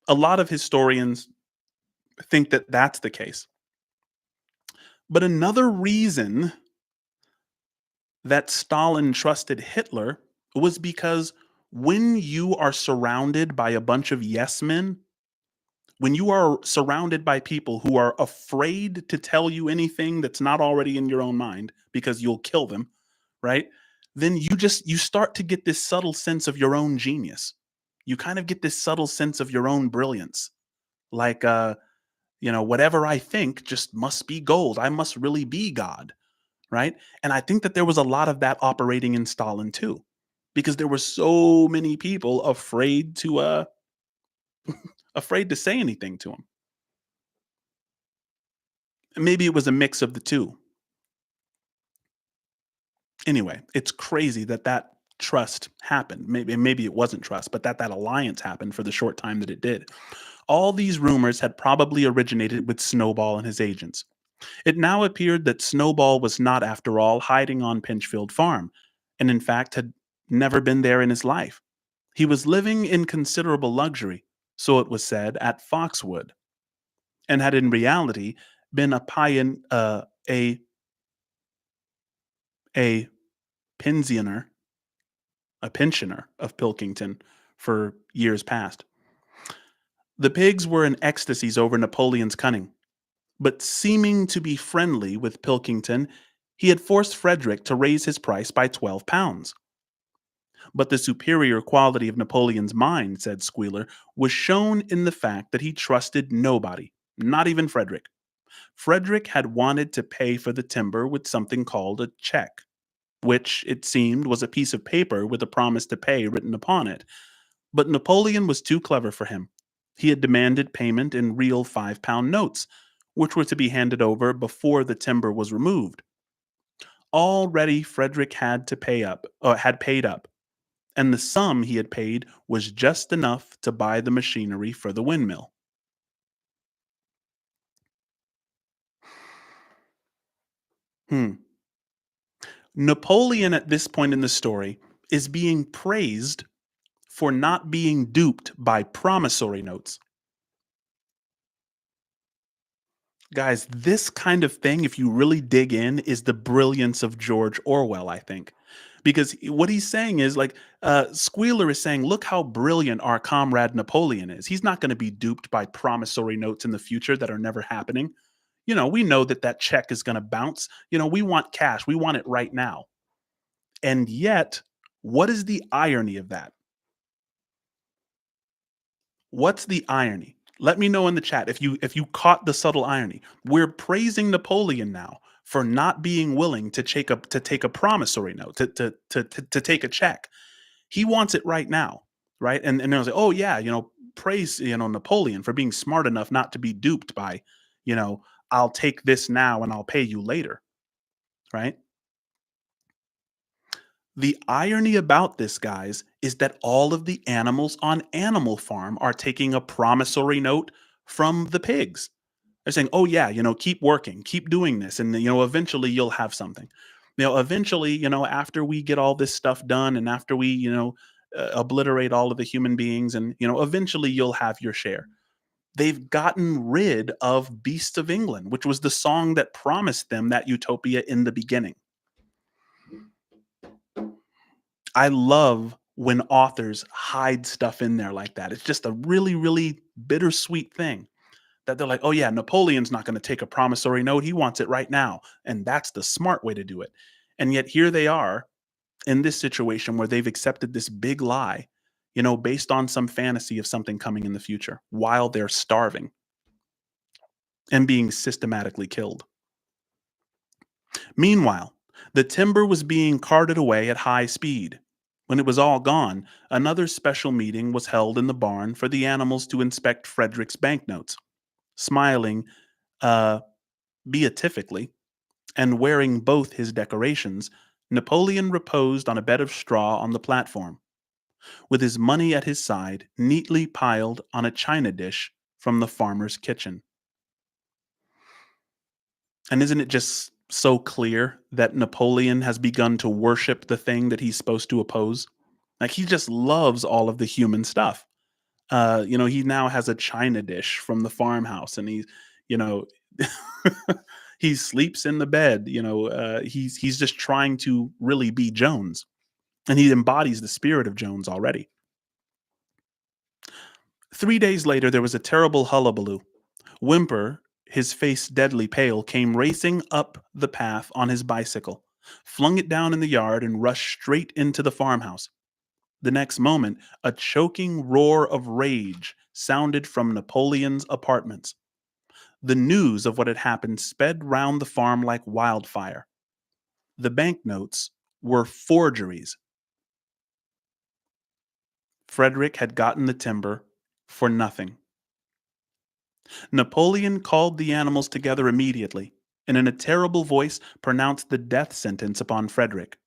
a lot of historians think that that's the case. But another reason that Stalin trusted Hitler was because when you are surrounded by a bunch of yes men, when you are surrounded by people who are afraid to tell you anything that's not already in your own mind because you'll kill them, right? Then you start to get this subtle sense of your own genius. You kind of get this subtle sense of your own brilliance. Like whatever I think just must be gold. I must really be God, right? And I think that there was a lot of that operating in Stalin too, because there were so many people afraid to say anything to him. Maybe it was a mix of the two. Anyway, it's crazy that trust happened. Maybe it wasn't trust, but that alliance happened for the short time that it did. All these rumors had probably originated with Snowball and his agents. It now appeared that Snowball was not, after all, hiding on Pinchfield Farm, and in fact had never been there in his life. He was living in considerable luxury, so it was said, at Foxwood, and had in reality been a pensioner, a pensioner of Pilkington for years past. The pigs were in ecstasies over Napoleon's cunning, but seeming to be friendly with Pilkington, he had forced Frederick to raise his price by £12. But the superior quality of Napoleon's mind, said Squealer, was shown in the fact that he trusted nobody, not even Frederick. Frederick had wanted to pay for the timber with something called a check, which, it seemed, was a piece of paper with a promise to pay written upon it. But Napoleon was too clever for him. He had demanded payment in real £5 notes, which were to be handed over before the timber was removed. Already Frederick had paid up, and the sum he had paid was just enough to buy the machinery for the windmill. Hmm. Napoleon at this point in the story is being praised for not being duped by promissory notes. Guys, this kind of thing, if you really dig in, is the brilliance of George Orwell, I think. Because what he's saying is like, Squealer is saying, look how brilliant our comrade Napoleon is. He's not going to be duped by promissory notes in the future that are never happening. We know that that check is going to bounce. We want cash. We want it right now. And yet, what is the irony of that? What's the irony? Let me know in the chat if you caught the subtle irony. We're praising Napoleon now for not being willing to take a promissory note, to take a check. He wants it right now, right? And they'll say, "Oh yeah, praise, Napoleon for being smart enough not to be duped by, you know, I'll take this now and I'll pay you later." Right? The irony about this, guys, is that all of the animals on Animal Farm are taking a promissory note from the pigs. They're saying, "Oh yeah, keep working, keep doing this, and eventually you'll have something." Eventually, after we get all this stuff done, and after we, obliterate all of the human beings, and eventually you'll have your share. They've gotten rid of Beasts of England, which was the song that promised them that utopia in the beginning. I love when authors hide stuff in there like that. It's just a really, really bittersweet thing that they're like, "Oh yeah, Napoleon's not going to take a promissory note. He wants it right now." And that's the smart way to do it. And yet here they are in this situation where they've accepted this big lie, based on some fantasy of something coming in the future while they're starving and being systematically killed. Meanwhile, the timber was being carted away at high speed. When it was all gone, another special meeting was held in the barn for the animals to inspect Frederick's banknotes. Smiling uh, beatifically and wearing both his decorations, Napoleon reposed on a bed of straw on the platform, with his money at his side, neatly piled on a china dish from the farmer's kitchen. And isn't it just so clear that Napoleon has begun to worship the thing that he's supposed to oppose? Like he just loves all of the human stuff. He now has a china dish from the farmhouse, and you know, he sleeps in the bed. He's just trying to really be Jones, and he embodies the spirit of Jones already. 3 days later, there was a terrible hullabaloo. Whymper, his face deadly pale, came racing up the path on his bicycle, flung it down in the yard, and rushed straight into the farmhouse. The next moment, a choking roar of rage sounded from Napoleon's apartments. The news of what had happened sped round the farm like wildfire. The banknotes were forgeries. Frederick had gotten the timber for nothing. Napoleon called the animals together immediately, and in a terrible voice pronounced the death sentence upon Frederick.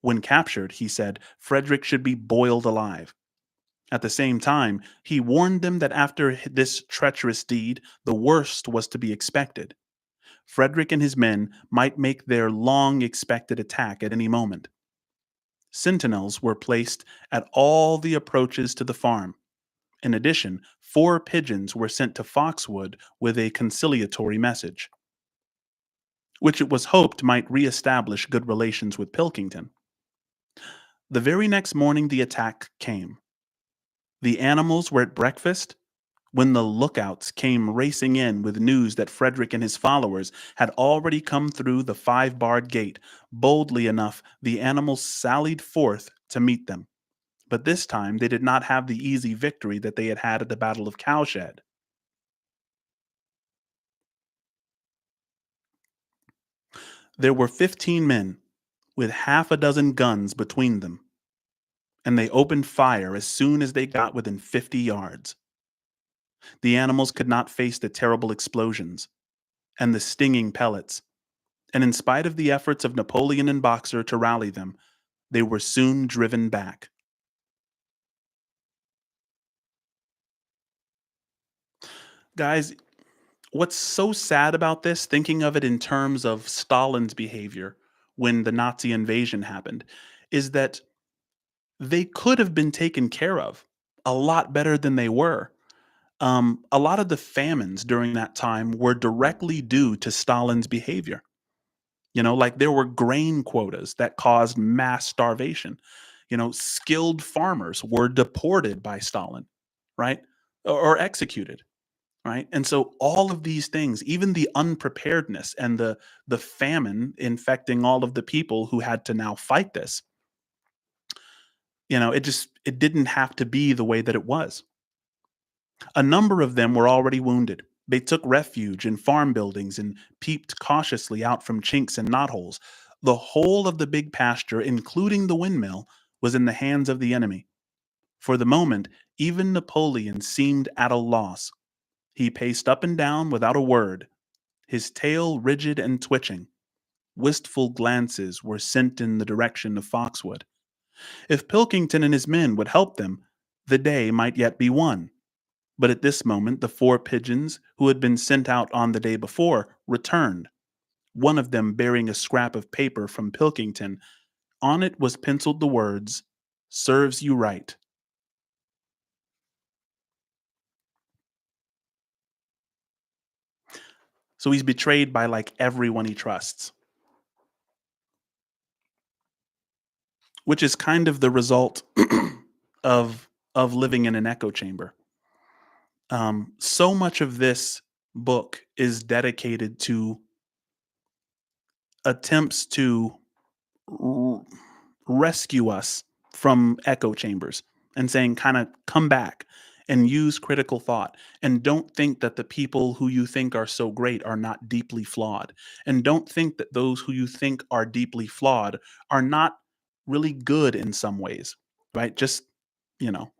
When captured, he said, Frederick should be boiled alive. At the same time, he warned them that after this treacherous deed, the worst was to be expected. Frederick and his men might make their long expected attack at any moment. Sentinels were placed at all the approaches to the farm. In addition, 4 pigeons were sent to Foxwood with a conciliatory message, which it was hoped might reestablish good relations with Pilkington. The very next morning, the attack came. The animals were at breakfast when the lookouts came racing in with news that Frederick and his followers had already come through the 5-barred gate. Boldly enough, the animals sallied forth to meet them. But this time they did not have the easy victory that they had had at the Battle of Cowshed. There were 15 men with half a dozen guns between them, and they opened fire as soon as they got within 50 yards. The animals could not face the terrible explosions and the stinging pellets, and in spite of the efforts of Napoleon and Boxer to rally them, they were soon driven back. Guys, what's so sad about this, thinking of it in terms of Stalin's behavior when the Nazi invasion happened, is that they could have been taken care of a lot better than they were. A lot of the famines during that time were directly due to Stalin's behavior. Like there were grain quotas that caused mass starvation. Skilled farmers were deported by Stalin, right? Or executed, right? And so all of these things, even the unpreparedness and the famine infecting all of the people who had to now fight this, it didn't have to be the way that it was. A number of them were already wounded. They took refuge in farm buildings and peeped cautiously out from chinks and knotholes. The whole of the big pasture, including the windmill, was in the hands of the enemy. For the moment, even Napoleon seemed at a loss. He paced up and down without a word, his tail rigid and twitching. Wistful glances were sent in the direction of Foxwood. If Pilkington and his men would help them, the day might yet be won. But at this moment, the 4 pigeons who had been sent out on the day before returned, one of them bearing a scrap of paper from Pilkington. On it was penciled the words, "Serves you right." So he's betrayed by like everyone he trusts, which is kind of the result of living in an echo chamber. So much of this book is dedicated to attempts to r- rescue us from echo chambers and saying, kind of come back and use critical thought. And don't think that the people who you think are so great are not deeply flawed. And don't think that those who you think are deeply flawed are not really good in some ways, right? You know,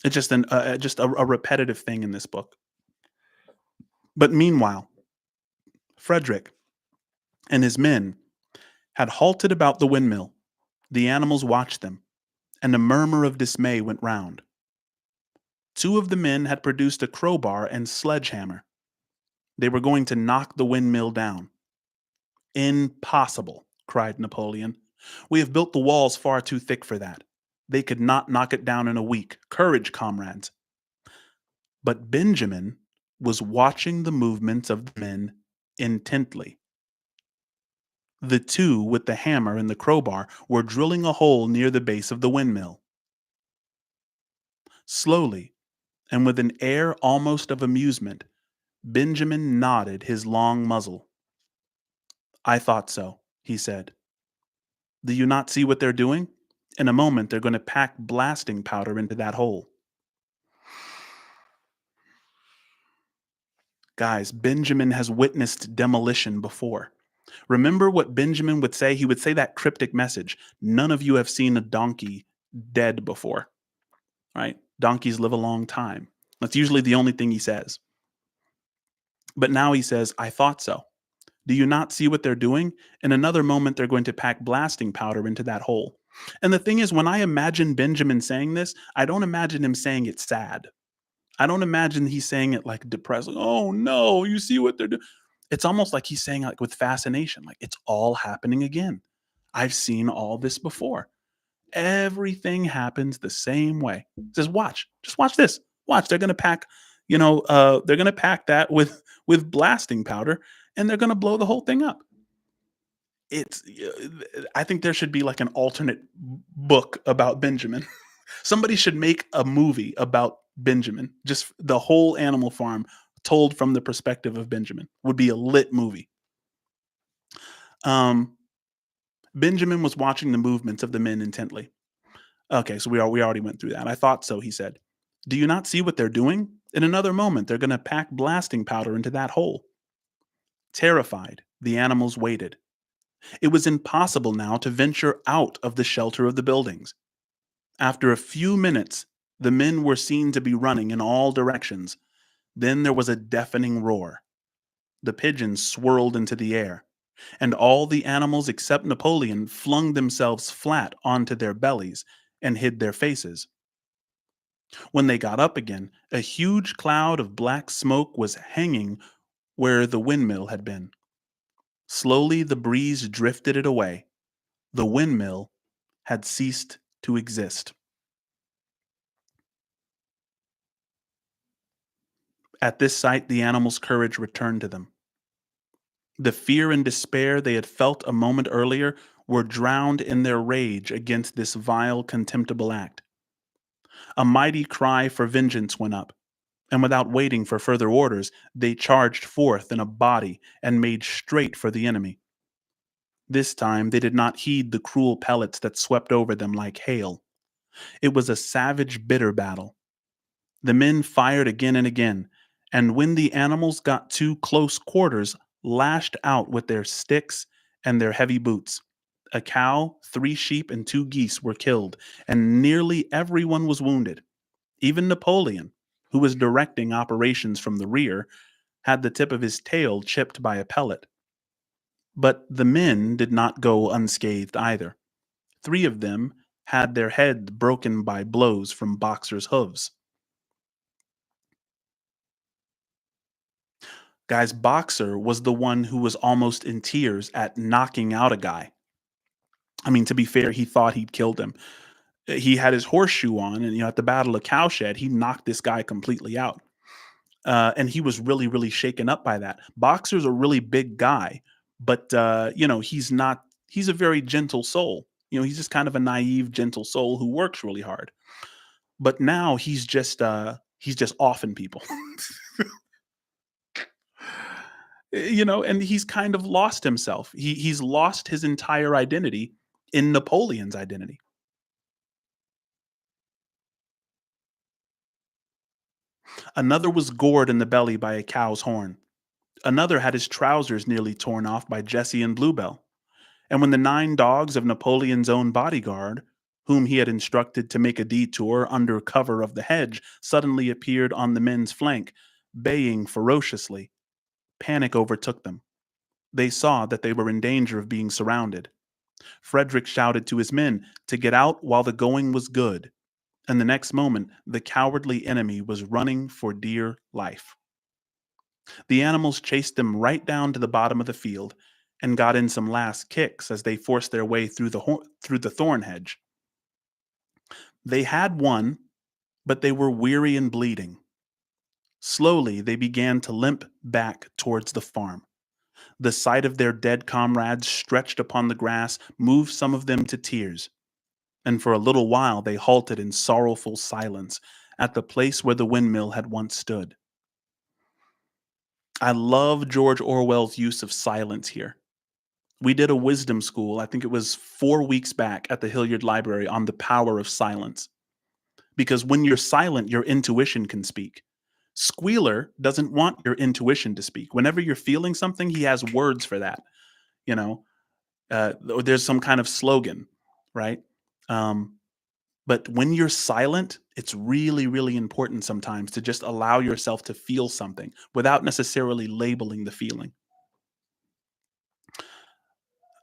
it's just a repetitive thing in this book. But meanwhile, Frederick and his men had halted about the windmill. The animals watched them, and a murmur of dismay went round. 2 of the men had produced a crowbar and sledgehammer. They were going to knock the windmill down. "Impossible," cried Napoleon. "We have built the walls far too thick for that. They could not knock it down in a week. Courage, comrades." But Benjamin was watching the movements of the men intently. The 2 with the hammer and the crowbar were drilling a hole near the base of the windmill. Slowly, and with an air almost of amusement, Benjamin nodded his long muzzle. "I thought so," he said. "Do you not see what they're doing? In a moment they're going to pack blasting powder into that hole." Guys, Benjamin has witnessed demolition before. Remember what Benjamin would say? He would say that cryptic message, "None of you have seen a donkey dead before," right? Donkeys live a long time. That's usually the only thing he says. But now he says, "I thought so. Do you not see what they're doing? In another moment, they're going to pack blasting powder into that hole." And the thing is, when I imagine Benjamin saying this, I don't imagine him saying it sad. I don't imagine he's saying it like depressed, like, "Oh no, you see what they're doing." It's almost like he's saying like with fascination, like it's all happening again. I've seen all this before. Everything happens the same way. It says, "Watch, just watch this. Watch, they're gonna pack, they're gonna pack that with blasting powder, and they're gonna blow the whole thing up." I think there should be like an alternate book about Benjamin. Somebody should make a movie about Benjamin. Just the whole animal farm told from the perspective of Benjamin would be a lit movie. Um, Benjamin was watching the movements of the men intently. Okay, so we already went through that. I thought so, he said. Do you not see what they're doing? In another moment, they're going to pack blasting powder into that hole. Terrified, the animals waited. It was impossible now to venture out of the shelter of the buildings. After a few minutes, the men were seen to be running in all directions. Then there was a deafening roar. The pigeons swirled into the air, and all the animals except Napoleon flung themselves flat onto their bellies and hid their faces. When they got up again, a huge cloud of black smoke was hanging where the windmill had been. Slowly the breeze drifted it away. The windmill had ceased to exist. At this sight, the animals' courage returned to them. The fear and despair they had felt a moment earlier were drowned in their rage against this vile, contemptible act. A mighty cry for vengeance went up, and without waiting for further orders, they charged forth in a body and made straight for the enemy. This time they did not heed the cruel pellets that swept over them like hail. It was a savage, bitter battle. The men fired again and again, and when the animals got to close quarters, lashed out with their sticks and their heavy boots. A cow, 3 sheep, and 2 geese were killed, and nearly everyone was wounded. Even Napoleon, who was directing operations from the rear, had the tip of his tail chipped by a pellet. But the men did not go unscathed either. 3 of them had their heads broken by blows from boxers' hooves. Guys, Boxer was the one who was almost in tears at knocking out a guy. I mean, to be fair, he thought he'd killed him. He had his horseshoe on, and at the Battle of Cowshed, he knocked this guy completely out. And he was really, really shaken up by that. Boxer's a really big guy, but he's not. He's a very gentle soul. He's just kind of a naive, gentle soul who works really hard. But now he's just offing people. And he's kind of lost himself. He's lost his entire identity in Napoleon's identity. Another was gored in the belly by a cow's horn. Another had his trousers nearly torn off by Jessie and Bluebell. And when the 9 dogs of Napoleon's own bodyguard, whom he had instructed to make a detour under cover of the hedge, suddenly appeared on the men's flank, baying ferociously, panic overtook them. They saw that they were in danger of being surrounded. Frederick shouted to his men to get out while the going was good, and the next moment the cowardly enemy was running for dear life. The animals chased them right down to the bottom of the field and got in some last kicks as they forced their way through the thorn hedge. They had won, but they were weary and bleeding. Slowly they began to limp back towards the farm. The sight of their dead comrades stretched upon the grass moved some of them to tears, and for a little while they halted in sorrowful silence at the place where the windmill had once stood. I love George Orwell's use of silence here. We did a wisdom school, I think it was 4 weeks back at the Hilliard Library, on the power of silence. Because when you're silent, your intuition can speak. Squealer doesn't want your intuition to speak. Whenever you're feeling something, he has words for that. You know, or there's some kind of slogan, right? Um, but when you're silent, it's really, really important sometimes to just allow yourself to feel something without necessarily labeling the feeling.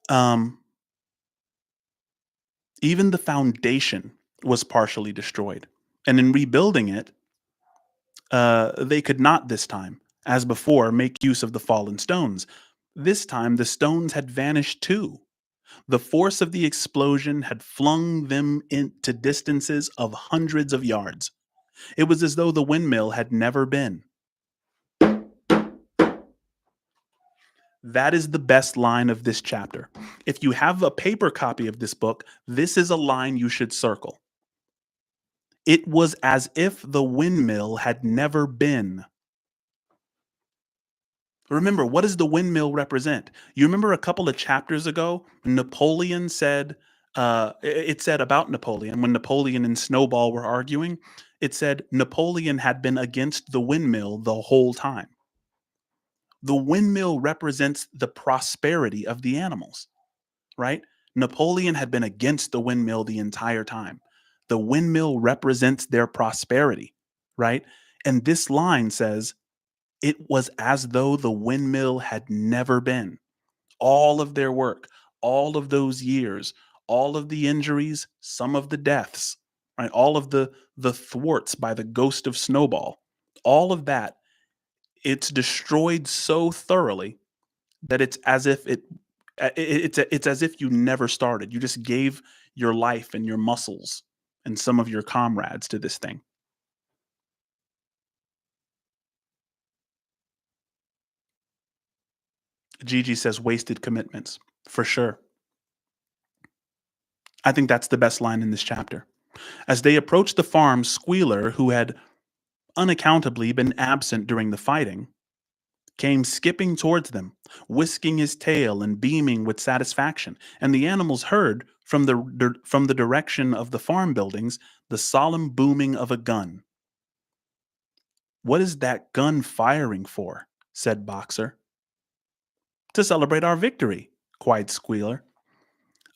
Um, Even the foundation was partially destroyed. And in rebuilding it, they could not this time, as before, make use of the fallen stones. This time, the stones had vanished too. The force of the explosion had flung them into distances of hundreds of yards. It was as though the windmill had never been. That is the best line of this chapter. If you have a paper copy of this book, this is a line you should circle. It was as if the windmill had never been. Remember, what does the windmill represent? You remember a couple of chapters ago, Napoleon said, it said about Napoleon, when Napoleon and Snowball were arguing, it said Napoleon had been against the windmill the whole time. The windmill represents the prosperity of the animals, right? Napoleon had been against the windmill the entire time. The windmill represents their prosperity, right? And this line says, it was as though the windmill had never been. All of their work, all of those years, all of the injuries, some of the deaths, right? All of the thwarts by the ghost of Snowball, all of that, it's destroyed so thoroughly that it's as if it's as if you never started. You just gave your life and your muscles and some of your comrades to this thing. Gigi says wasted commitments. For sure. I think that's the best line in this chapter. As they approached the farm, Squealer, who had unaccountably been absent during the fighting, came skipping towards them, whisking his tail and beaming with satisfaction, and the animals heard from the direction of the farm buildings the solemn booming of a gun. "What is that gun firing for?" said Boxer. "To celebrate our victory," cried Squealer.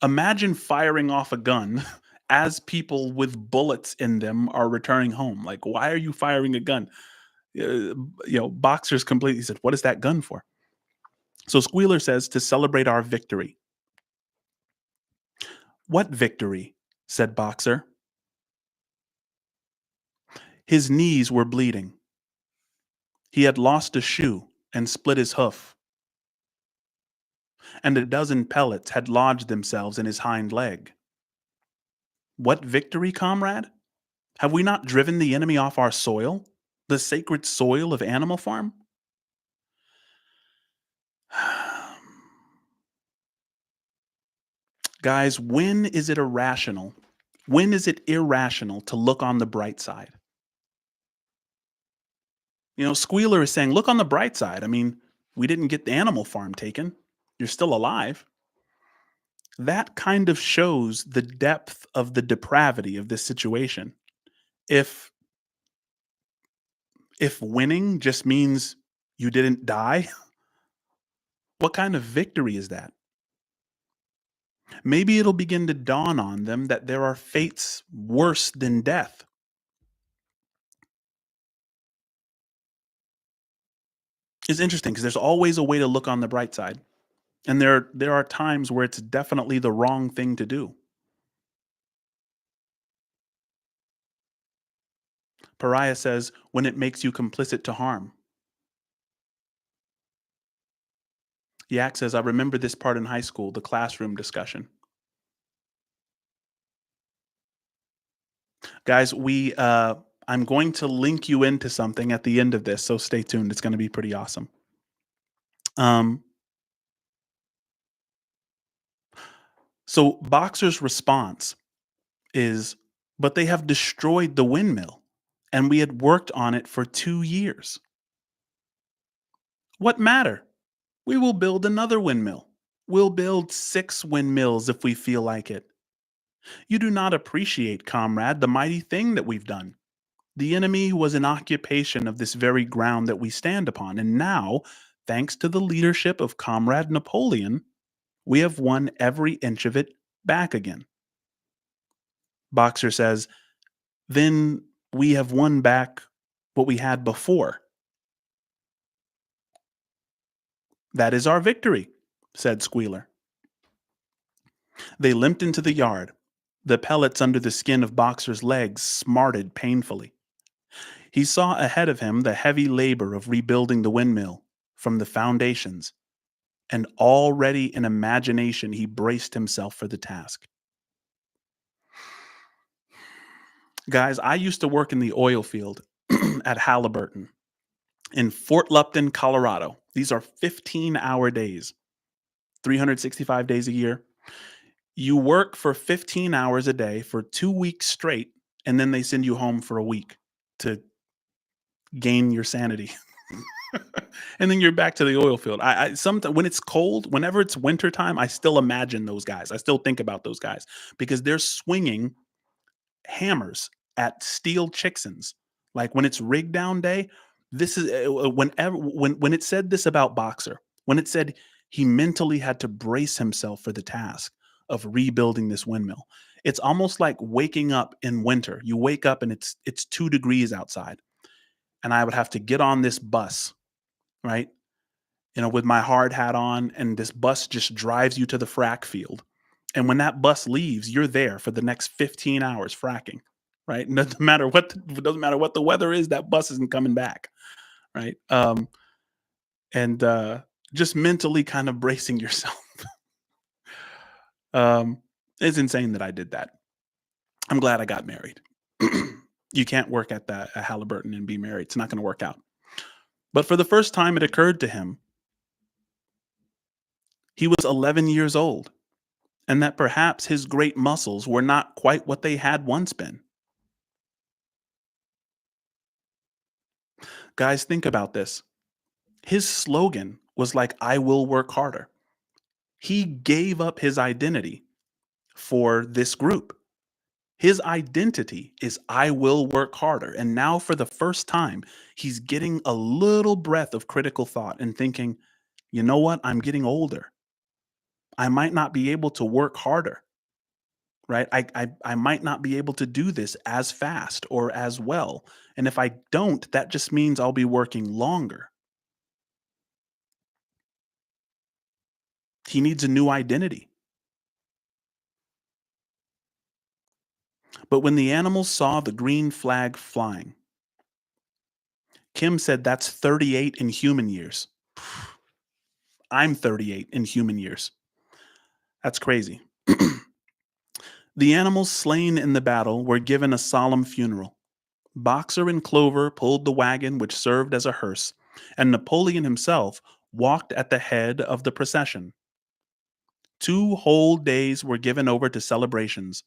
Imagine firing off a gun as people with bullets in them are returning home. Like, why are you firing a gun? Boxer's completely said, "What is that gun for?" So Squealer says, "To celebrate our victory." "What victory?" said Boxer. His knees were bleeding. He had lost a shoe and split his hoof, and a dozen pellets had lodged themselves in his hind leg. "What victory, comrade? Have we not driven the enemy off our soil, the sacred soil of Animal Farm?" Guys, when is it irrational? When is it irrational to look on the bright side? Squealer is saying, look on the bright side. I mean, we didn't get the Animal Farm taken. You're still alive. That kind of shows the depth of the depravity of this situation. If if winning just means you didn't die, what kind of victory is that? Maybe it'll begin to dawn on them that there are fates worse than death. It's interesting because there's always a way to look on the bright side. And there are times where it's definitely the wrong thing to do. Pariah says, when it makes you complicit to harm. Yak says, I remember this part in high school, the classroom discussion. Guys, I'm going to link you into something at the end of this, so stay tuned. It's going to be pretty awesome. Um, so Boxer's response is, but they have destroyed the windmill, and we had worked on it for 2 years. What matter? We will build another windmill. We'll build 6 windmills if we feel like it. You do not appreciate, comrade, the mighty thing that we've done. The enemy was in occupation of this very ground that we stand upon, and now, thanks to the leadership of Comrade Napoleon, we have won every inch of it back again. Boxer says, then we have won back what we had before. That is our victory, said Squealer. They limped into the yard. The pellets under the skin of Boxer's legs smarted painfully. He saw ahead of him the heavy labor of rebuilding the windmill from the foundations. and already in imagination he braced himself for the task. Guys, I used to work in the oil field at Halliburton in Fort Lupton, Colorado. These are 15-hour days, 365 days a year. You work for 15 hours a day for 2 weeks straight, and then they send you home for a week to gain your sanity. And then you're back to the oil field. I sometimes when it's cold, whenever it's wintertime, I still imagine those guys. I still think about those guys because they're swinging hammers at steel chicksons. Like when it's rig down day, this is whenever when it said this about Boxer, when it said he mentally had to brace himself for the task of rebuilding this windmill. It's almost like waking up in winter. You wake up and it's 2 degrees outside and I would have to get on this bus, right? With my hard hat on, and this bus just drives you to the frack field. And when that bus leaves, you're there for the next 15 hours fracking, right? No matter what, it doesn't matter what the weather is, that bus isn't coming back, right? And just mentally kind of bracing yourself. um, it's insane that I did that. I'm glad I got married. You can't work at that at Halliburton and be married. It's not going to work out. But for the first time, it occurred to him he was 11 years old and that perhaps his great muscles were not quite what they had once been. Guys, think about this. His slogan was like, I will work harder. He gave up his identity for this group. His identity is, I will work harder. And now, for the first time, he's getting a little breath of critical thought and thinking, you know what? I'm getting older. I might not be able to work harder. Right? I might not be able to do this as fast or as well. And if I don't, that just means I'll be working longer. He needs a new identity. But when the animals saw the green flag flying, Kim said that's 38 in human years. I'm 38 in human years. That's crazy. The animals slain in the battle were given a solemn funeral. Boxer and Clover pulled the wagon which served as a hearse, and Napoleon himself walked at the head of the procession. 2 whole days were given over to celebrations.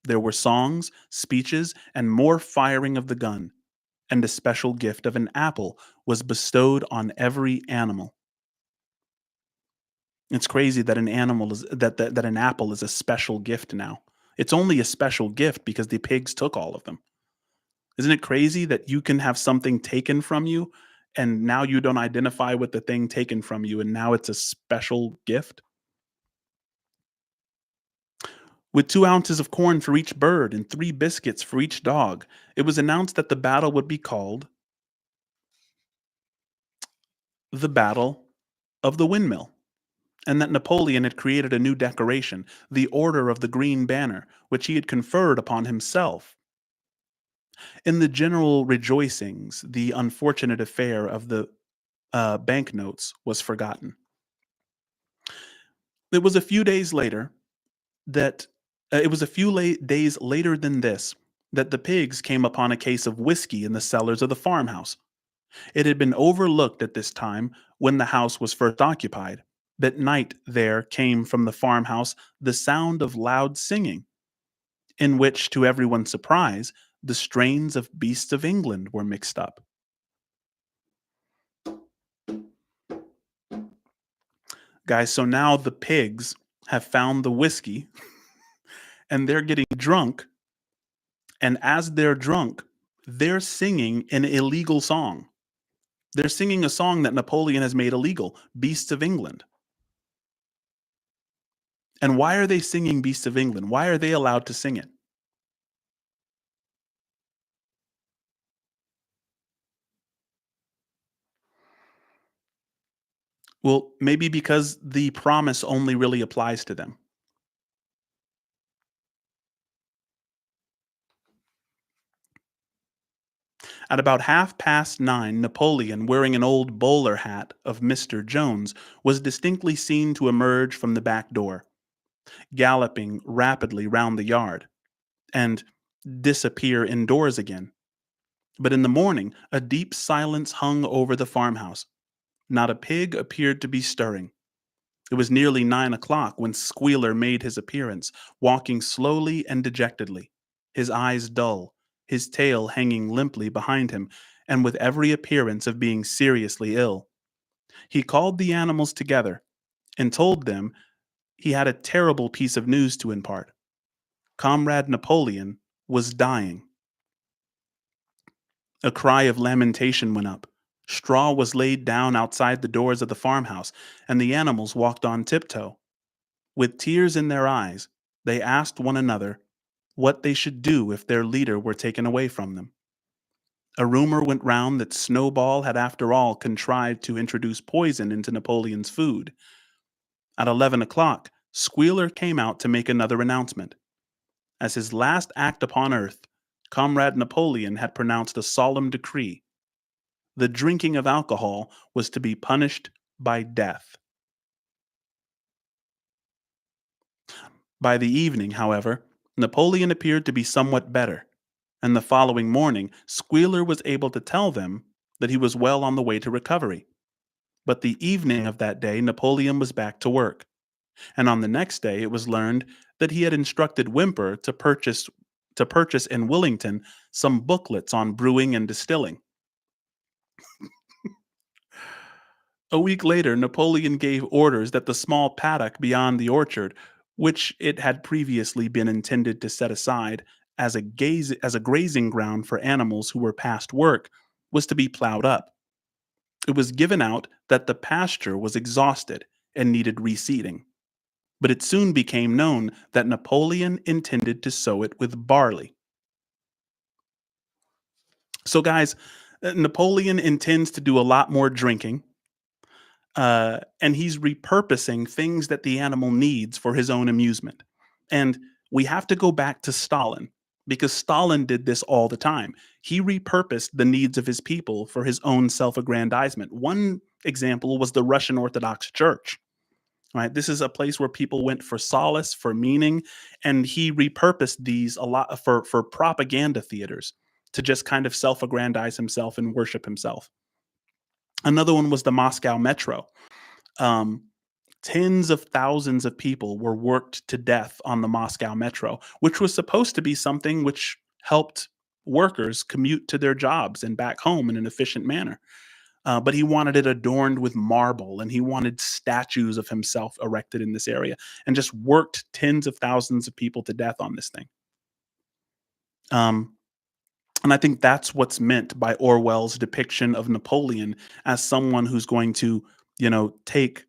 There were songs, speeches, and more firing of the gun, and a special gift of an apple was bestowed on every animal. It's crazy that an apple is a special gift now. It's only a special gift because the pigs took all of them. Isn't it crazy that you can have something taken from you and now you don't identify with the thing taken from you and now it's a special gift? With 2 ounces of corn for each bird and 3 biscuits for each dog, it was announced that the battle would be called the Battle of the Windmill, and that Napoleon had created a new decoration, the Order of the Green Banner, which he had conferred upon himself. In the general rejoicings, the unfortunate affair of the banknotes was forgotten. It was a few days later that it was a few days later than this that the pigs came upon a case of whiskey in the cellars of the farmhouse. It had been overlooked at this time when the house was first occupied. That night there came from the farmhouse the sound of loud singing, in which, to everyone's surprise, the strains of Beasts of England were mixed up. Guys, so now the pigs have found the whiskey and they're getting drunk. And as they're drunk, they're singing an illegal song. They're singing a song that Napoleon has made illegal, Beasts of England. And why are they singing Beasts of England? Why are they allowed to sing it? Well, maybe because the promise only really applies to them. At about 9:30, Napoleon, wearing an old bowler hat of Mr. Jones, was distinctly seen to emerge from the back door, galloping rapidly round the yard, and disappear indoors again. But in the morning, a deep silence hung over the farmhouse. Not a pig appeared to be stirring. It was nearly 9 o'clock when Squealer made his appearance, walking slowly and dejectedly, his eyes dull, his tail hanging limply behind him, and with every appearance of being seriously ill. He called the animals together and told them he had a terrible piece of news to impart. Comrade Napoleon was dying. A cry of lamentation went up. Straw was laid down outside the doors of the farmhouse, and the animals walked on tiptoe. With tears in their eyes, they asked one another what they should do if their leader were taken away from them. A rumor went round that Snowball had after all contrived to introduce poison into Napoleon's food. At 11 o'clock, Squealer came out to make another announcement. As his last act upon earth, Comrade Napoleon had pronounced a solemn decree. The drinking of alcohol was to be punished by death. By the evening, however, Napoleon appeared to be somewhat better, and the following morning Squealer was able to tell them that he was well on the way to recovery. But the evening of that day Napoleon was back to work, and on the next day it was learned that he had instructed Whymper to purchase in Willington some booklets on brewing and distilling. A week later, Napoleon gave orders that the small paddock beyond the orchard, which it had previously been intended to set aside as a grazing ground for animals who were past work, was to be plowed up. It was given out that the pasture was exhausted and needed reseeding. But it soon became known that Napoleon intended to sow it with barley. So, guys, Napoleon intends to do a lot more drinking, and he's repurposing things that the animal needs for his own amusement. And we have to go back to Stalin because Stalin did this all the time. He repurposed the needs of his people for his own self aggrandizement. One example was the Russian Orthodox Church. Right, this is a place where people went for solace, for meaning, and he repurposed these a lot for propaganda theaters to just kind of self-aggrandize himself and worship himself. Another one was the Moscow Metro. Um, Tens of thousands of people were worked to death on the Moscow Metro, which was supposed to be something which helped workers commute to their jobs and back home in an efficient manner. But he wanted it adorned with marble, and he wanted statues of himself erected in this area, and just worked tens of thousands of people to death on this thing. Um, and I think that's what's meant by Orwell's depiction of Napoleon as someone who's going to, take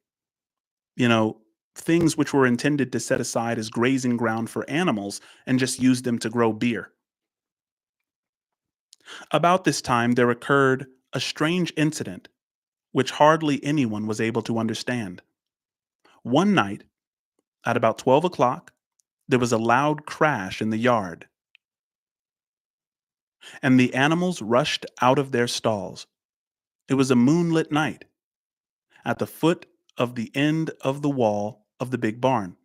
you know, things which were intended to set aside as grazing ground for animals and just use them to grow beer. About this time, there occurred a strange incident which hardly anyone was able to understand. One night, at about 12 o'clock, there was a loud crash in the yard, and the animals rushed out of their stalls. It was a moonlit night. At the foot of the end of the wall of the big barn,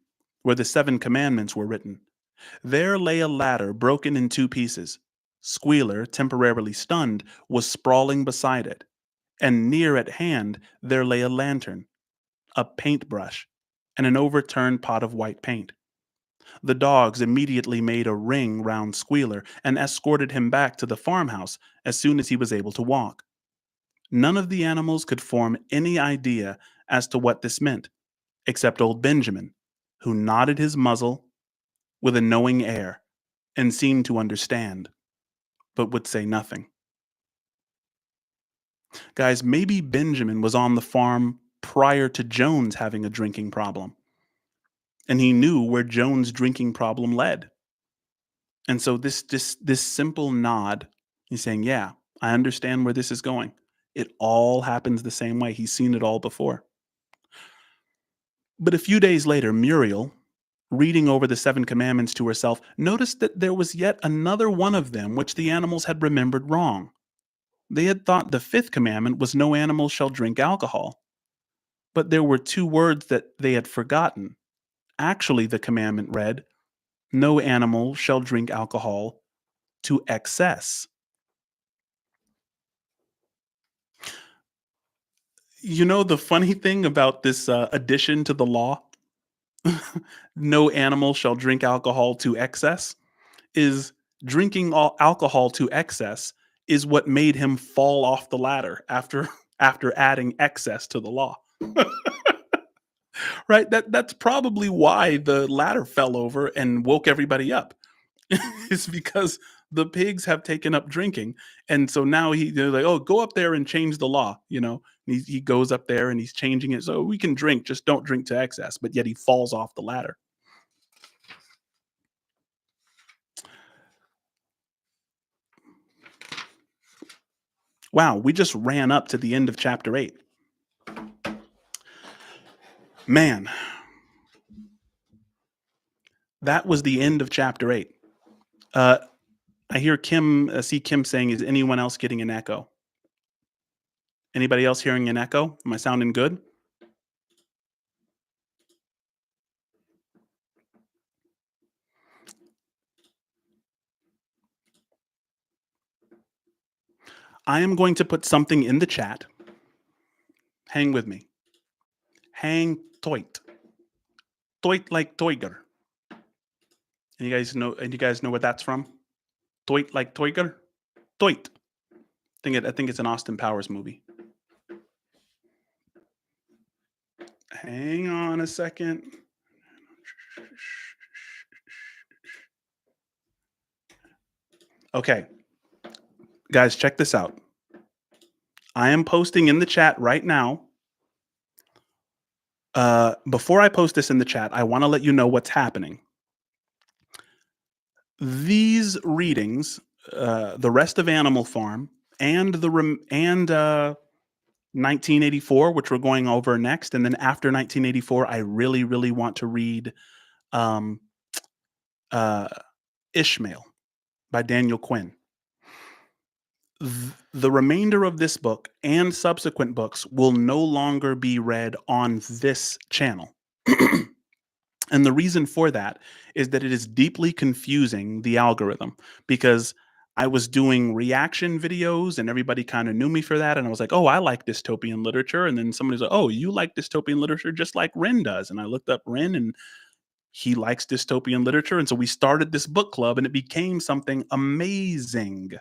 where the 7 commandments were written, there lay a ladder broken in 2 pieces. Squealer, temporarily stunned, was sprawling beside it, and near at hand there lay a lantern, a paintbrush, and an overturned pot of white paint. The dogs immediately made a ring round Squealer and escorted him back to the farmhouse as soon as he was able to walk. None of the animals could form any idea as to what this meant, except old Benjamin, who nodded his muzzle with a knowing air and seemed to understand, but would say nothing. Guys, maybe Benjamin was on the farm prior to Jones having a drinking problem, and he knew where Jones' drinking problem led. And so this simple nod, he's saying, "Yeah, I understand where this is going. It all happens the same way. He's seen it all before." But a few days later, Muriel, reading over the 7 commandments to herself, noticed that there was yet another one of them which the animals had remembered wrong. They had thought the fifth commandment was no animal shall drink alcohol, but there were two words that they had forgotten. Actually, the commandment read, no animal shall drink alcohol to excess. You know the funny thing about this addition to the law, no animal shall drink alcohol to excess, is drinking alcohol to excess is what made him fall off the ladder after after adding excess to the law. Right? That's probably why the ladder fell over and woke everybody up. It's because the pigs have taken up drinking, and so now they're like, "Oh, go up there and change the law." He goes up there and he's changing it so we can drink, just don't drink to excess. But yet he falls off the ladder. Wow, we just ran up to the end of chapter 8. Man, that was the end of chapter 8. Uh, I hear see Kim saying, "Is anyone else getting an echo? Anybody else hearing an echo? Am I sounding good?" I am going to put something in the chat. Hang with me. Hang toit. Toit like Toiger. And you guys know where that's from? Toit like Toiger? Toit. I think it's an Austin Powers movie. Hang on a second. Okay. Guys, check this out. I am posting in the chat right now. Before I post this in the chat, I want to let you know what's happening. These readings, the rest of Animal Farm and 1984, which we're going over next, and then after 1984, I really, really want to read um, uh, Ishmael by Daniel Quinn. The remainder of this book and subsequent books will no longer be read on this channel. And the reason for that is that it is deeply confusing the algorithm because I was doing reaction videos and everybody kind of knew me for that. And I was like, oh, I like dystopian literature. And then somebody's like, oh, you like dystopian literature just like Ren does. And I looked up Ren and he likes dystopian literature. And so we started this book club and it became something amazing.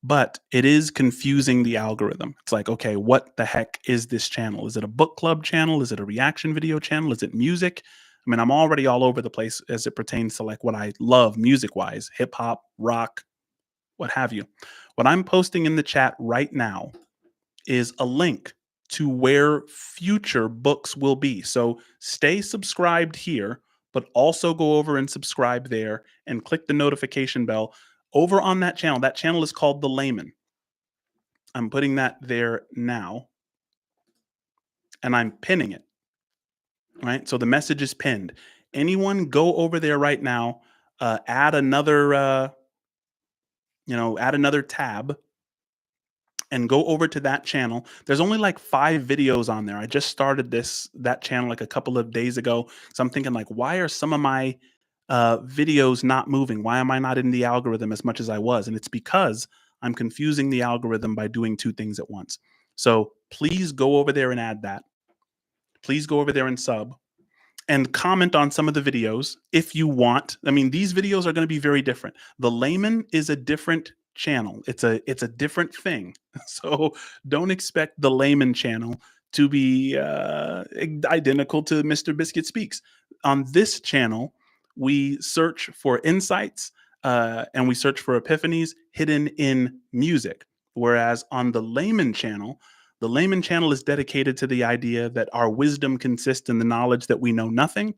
But it is confusing the algorithm. It's like, okay, what the heck is this channel? Is it a book club channel? Is it a reaction video channel? Is it music? I mean, I'm already all over the place as it pertains to like what I love music wise, hip hop, rock, what have you. What I'm posting in the chat right now is a link to where future books will be. So stay subscribed here, but also go over and subscribe there and click the notification bell over on that channel. That channel is called The Layman. I'm putting that there now and I'm pinning it. Right. So the message is pinned. Anyone go over there right now, add another, add another tab and go over to that channel. There's only like 5 videos on there. I just started that channel like a couple of days ago. So I'm thinking like, why are some of my videos not moving? Why am I not in the algorithm as much as I was? And it's because I'm confusing the algorithm by doing 2 things at once. So please go over there and add that. Please go over there and sub and comment on some of the videos if you want. I mean, these videos are going to be very different. The Layman is a different channel. It's a different thing. So don't expect the Layman channel to be identical to Mr. Biscuit Speaks. On this channel, we search for insights and we search for epiphanies hidden in music. Whereas on the Layman channel is dedicated to the idea that our wisdom consists in the knowledge that we know nothing,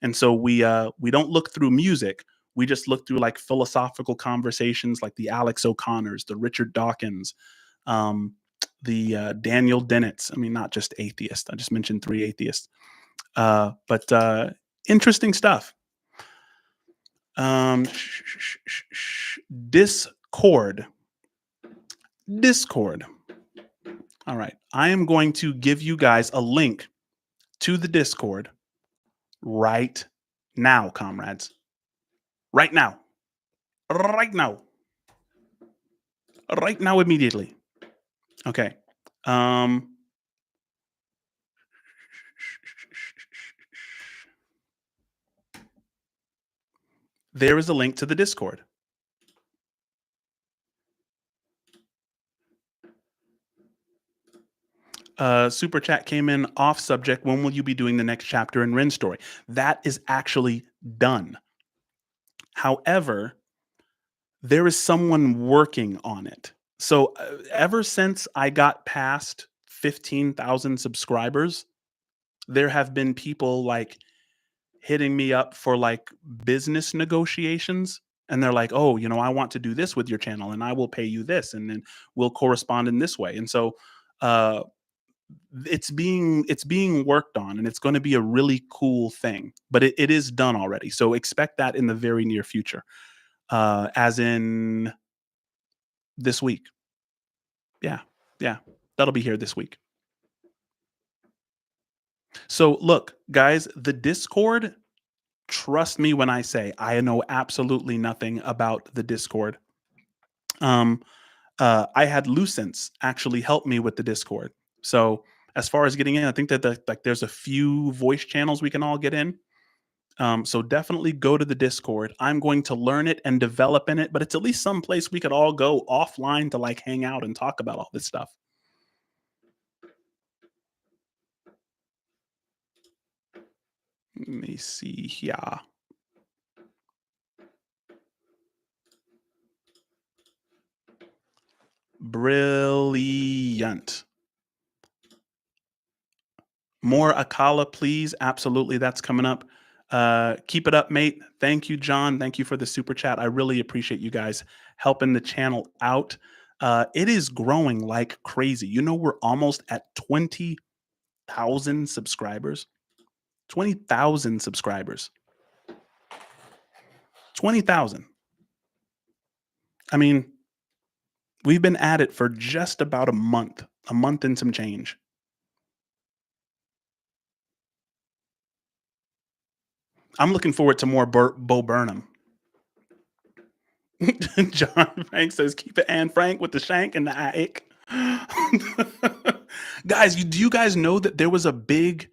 and so we don't look through music. We just look through like philosophical conversations, like the Alex O'Connors, the Richard Dawkins, um, the Daniel Dennett's. I mean, not just atheists. I just mentioned 3 atheists, but interesting stuff. Discord. Discord. All right. I am going to give you guys a link to the Discord right now, comrades. Right now. Right now. Right now, immediately. Okay. Um, there is a link to the Discord. Super chat came in off subject. When will you be doing the next chapter in Rin's story? That is actually done. However, there is someone working on it. So ever since I got past 15,000 subscribers, there have been people like hitting me up for like business negotiations. And they're like, oh, I want to do this with your channel and I will pay you this. And then we'll correspond in this way. And so uh, it's being worked on and it's going to be a really cool thing, but it is done already. So expect that in the very near future, as in this week. Yeah. Yeah. That'll be here this week. So look, guys, the Discord, trust me when I say I know absolutely nothing about the Discord. Um, I had Lucents actually help me with the Discord. So as far as getting in, I think that there's a few voice channels we can all get in. So definitely go to the Discord. I'm going to learn it and develop in it, but it's at least some place we could all go offline to like hang out and talk about all this stuff. Let me see here. Brilliant. More Akala, please. Absolutely. That's coming up. Keep it up, mate. Thank you, John. Thank you for the super chat. I really appreciate you guys helping the channel out. It is growing like crazy. We're almost at 20,000 subscribers. 20,000 subscribers. 20,000. I mean, we've been at it for just about a month and some change. I'm looking forward to more Bo Burnham. John Frank says, "Keep it Anne Frank with the shank and the ick." Guys, do you guys know that there was a big?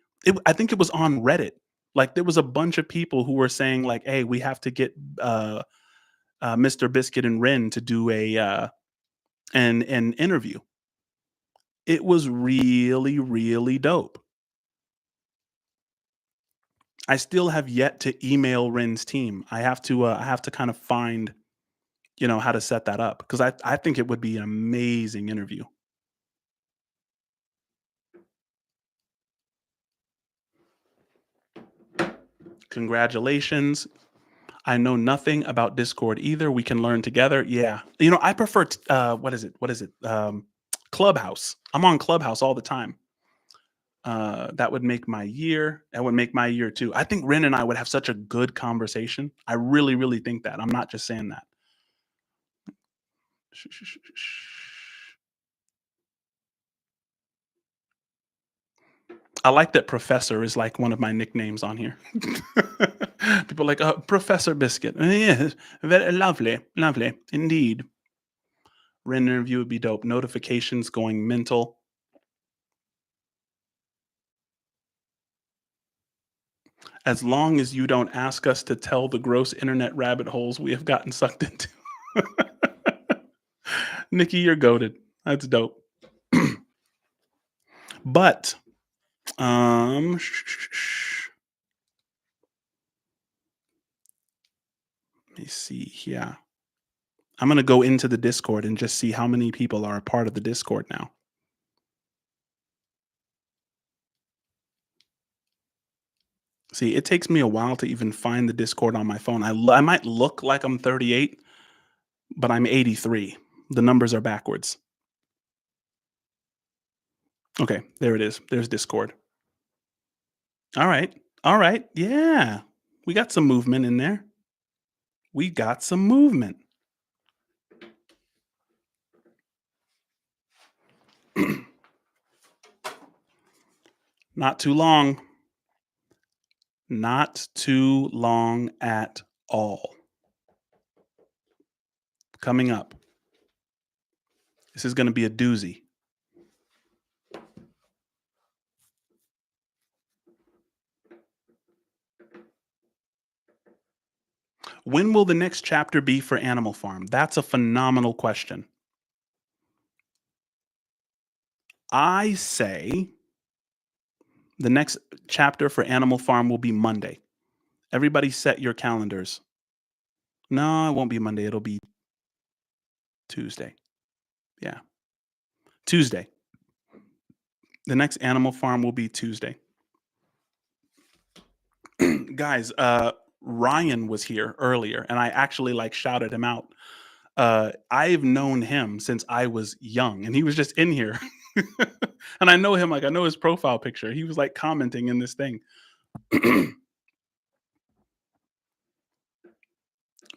I think it was on Reddit. Like there was a bunch of people who were saying like, "Hey, we have to get Mr. Biscuit and Ren to do an interview." It was really really dope. I still have yet to email Ren's team. I have to kind of find how to set that up because I think it would be an amazing interview. Congratulations. I know nothing about Discord either. We can learn together. Yeah. I prefer what is it? What is it? Clubhouse. I'm on Clubhouse all the time. That would make my year. That would make my year too. I think Ren and I would have such a good conversation. I really, really think that. I'm not just saying that. I like that Professor is like one of my nicknames on here. People are like, Professor Biscuit. Yes, very lovely, lovely indeed. Ren interview would be dope. Notifications going mental. As long as you don't ask us to tell the gross internet rabbit holes we have gotten sucked into. Nikki, you're goaded. That's dope. But let me see here. I'm gonna go into the Discord and just see how many people are a part of the Discord now. See, it takes me a while to even find the Discord on my phone. I might look like I'm 38, but I'm 83. The numbers are backwards. Okay, there it is. There's Discord. All right. All right. Yeah. We got some movement in there. We got some movement. Not too long. Not too long at all. Coming up. This is going to be a doozy. When will the next chapter be for Animal Farm? That's a phenomenal question. I say the next chapter for Animal Farm will be Monday. Everybody set your calendars. No, it won't be Monday. It'll be Tuesday. Yeah. Tuesday. The next Animal Farm will be Tuesday. Guys, Ryan was here earlier and I actually like shouted him out. I've known him since I was young and he was just in here. And I know him, like I know his profile picture. He was like commenting in this thing.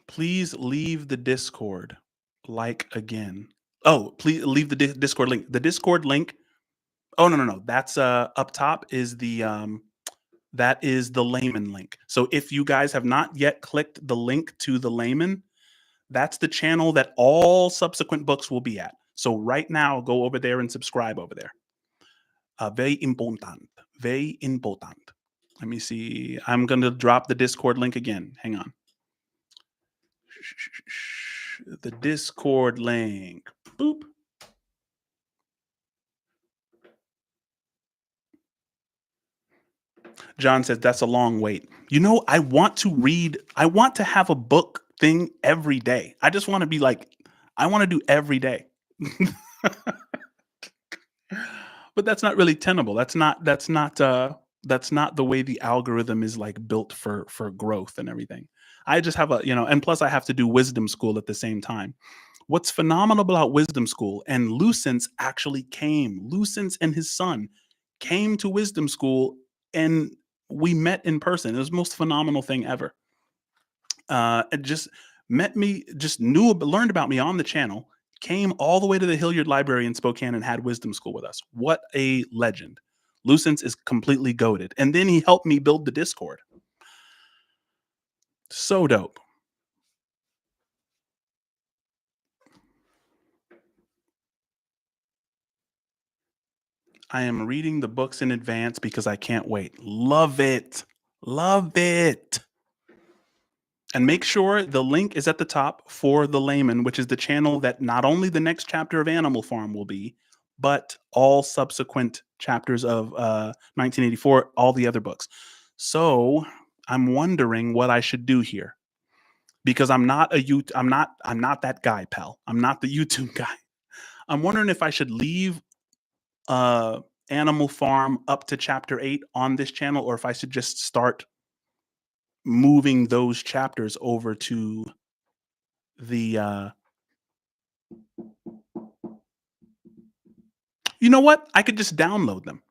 Please leave the Discord like again. Oh, please leave the Discord link. The Discord link. Oh no. That's up top is the that is the layman link. So if you guys have not yet clicked the link to the layman, that's the channel that all subsequent books will be at. So right now, go over there and subscribe over there. Very important. Very important. Let me see. I'm going to drop the Discord link again. Hang on. The Discord link. Boop. John says that's a long wait. You know, I want to have a book thing every day. I just want to be like, I want to do every day. But that's not really tenable. That's not the way the algorithm is like built for growth and everything. I just have and plus I have to do wisdom school at the same time. What's phenomenal about wisdom school and Lucence actually came. Lucence and his son came to wisdom school and we met in person. It was the most phenomenal thing ever. It just met me, just learned about me on the channel, came all the way to the Hilliard Library in Spokane and had wisdom school with us. What a legend. Lucence is completely goated. And then he helped me build the Discord. So dope. I am reading the books in advance because I can't wait. Love it. Love it. And make sure the link is at the top for The Layman, which is the channel that not only the next chapter of Animal Farm will be, but all subsequent chapters of 1984, all the other books. So I'm wondering what I should do here because I'm not I'm not that guy, pal. I'm not the YouTube guy. I'm wondering if I should leave Animal Farm up to chapter 8 on this channel or if I should just start moving those chapters over to the you know what? I could just download them.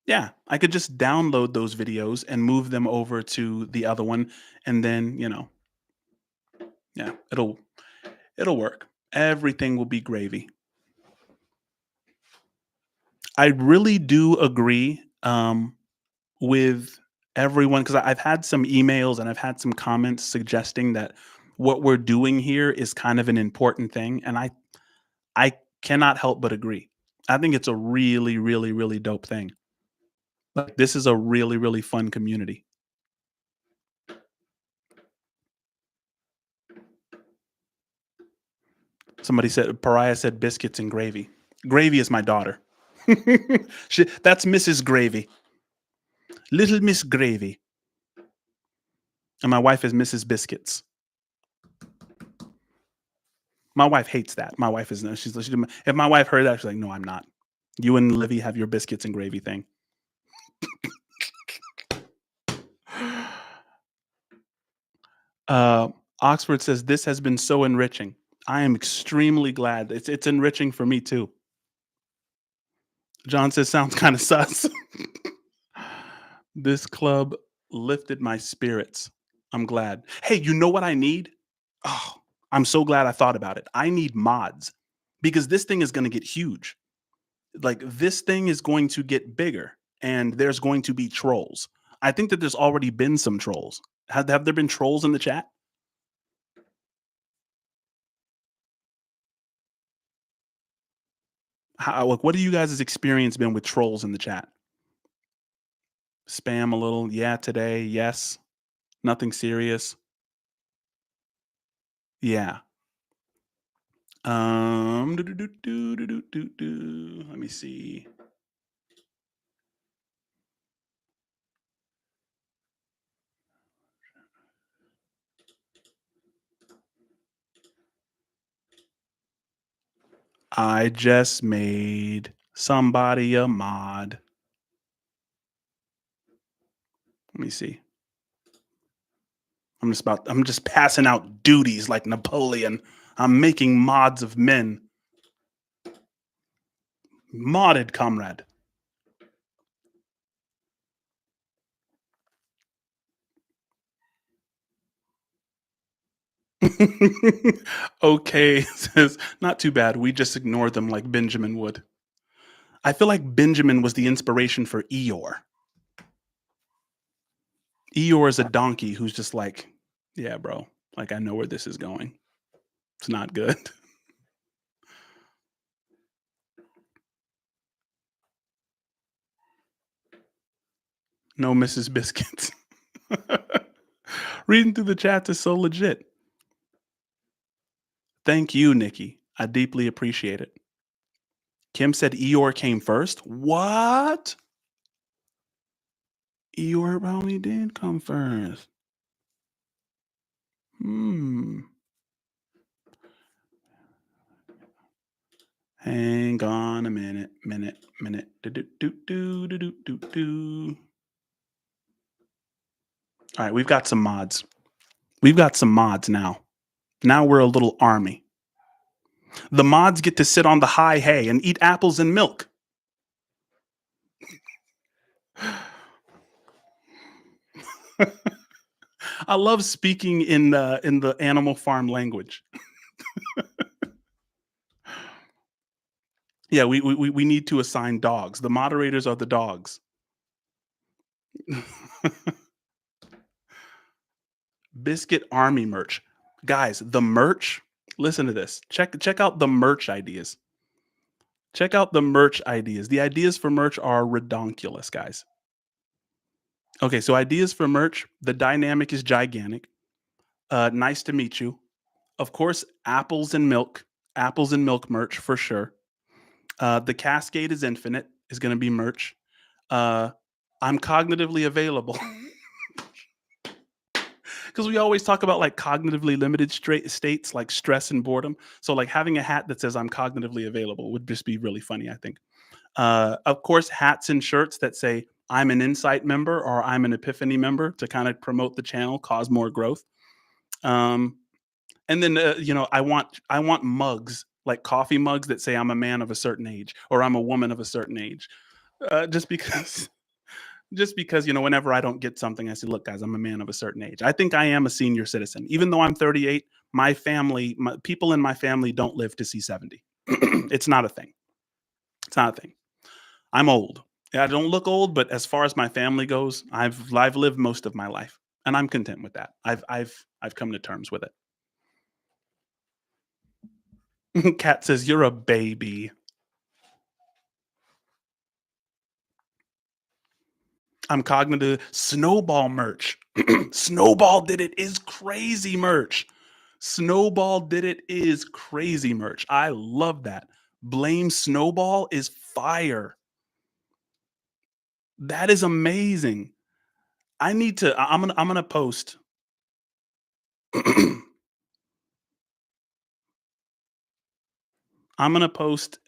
Yeah, I could just download those videos and move them over to the other one and then, yeah, it'll work. Everything will be gravy. I really do agree with everyone because I've had some emails and I've had some comments suggesting that what we're doing here is kind of an important thing and I cannot help but agree. I think it's a really, really, really dope thing. Like this is a really, really fun community. Somebody said Pariah said biscuits and gravy. Gravy is my daughter. That's Mrs. Gravy. Little Miss Gravy. And my wife is Mrs. Biscuits. My wife hates that. My wife is no. If my wife heard that, she's like, no, I'm not. You and Livy have your biscuits and gravy thing. Oxford says this has been so enriching. I am extremely glad. It's enriching for me too. John says sounds kind of sus. This club lifted my spirits. I'm glad. Hey, you know what I need? Oh, I'm so glad I thought about it. I need mods because this thing is going to get huge. Like this thing is going to get bigger and there's going to be trolls. I think that there's already been some trolls. Have there been trolls in the chat? How, like, what do you guys' experience been with trolls in the chat? Spam a little, yeah, today, yes. Nothing serious. Yeah. Let me see. I just made somebody a mod. Let me see. I'm just passing out duties like Napoleon. I'm making mods of men. Modded comrade. Okay, says not too bad. We just ignore them like Benjamin would. I feel like Benjamin was the inspiration for Eeyore. Eeyore is a donkey who's just like, yeah, bro, like I know where this is going. It's not good. No Mrs. Biscuits. Reading through the chat is so legit. Thank you, Nikki. I deeply appreciate it. Kim said Eeyore came first. What? Eeyore probably did come first. Hmm. Hang on a minute. Do, do, do, do, do, do, do. All right, we've got some mods. We've got some mods now. Now we're a little army. The mods get to sit on the high hay and eat apples and milk. I love speaking in the Animal Farm language. Yeah, we need to assign dogs. The moderators are the dogs. Biscuit Army merch. Guys, the merch, listen to this. Check out the merch ideas. Check out the merch ideas. The ideas for merch are redonkulous, guys. Okay, so ideas for merch. The dynamic is gigantic. Nice to meet you. Of course, apples and milk. Apples and milk merch for sure. The Cascade is infinite is going to be merch. Uh, I'm cognitively available because we always talk about like cognitively limited states like stress and boredom. So like having a hat that says I'm cognitively available would just be really funny, I think. Of course, hats and shirts that say I'm an Insight member or I'm an Epiphany member to kind of promote the channel, cause more growth. Um, and then I want mugs like coffee mugs that say I'm a man of a certain age or I'm a woman of a certain age. Just because just because whenever I don't get something, I say, look guys, I'm a man of a certain age. I think I am a senior citizen even though I'm 38. People in my family don't live to see 70. It's not a thing. It's not a thing. I'm old. I don't look old, but as far as my family goes, I've lived most of my life and I'm content with that. I've come to terms with it. Kat says you're a baby. I'm cognitive. Snowball merch. Snowball did it is crazy merch. Snowball did it is crazy merch. I love that. Blame Snowball is fire. That is amazing. I need to. I'm gonna post. I'm gonna post.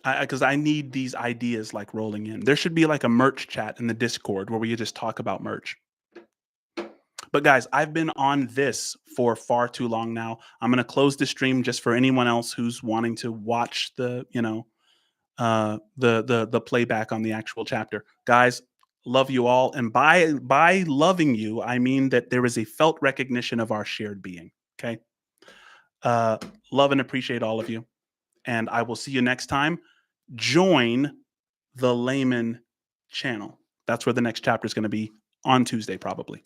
Because I need these ideas like rolling in. There should be like a merch chat in the Discord where we just talk about merch. But guys, I've been on this for far too long now. I'm gonna close the stream just for anyone else who's wanting to watch the playback on the actual chapter. Guys, love you all, and by loving you, I mean that there is a felt recognition of our shared being. Okay, uh, love and appreciate all of you, and I will see you next time. Join the Layman channel. That's where the next chapter is going to be on Tuesday, probably.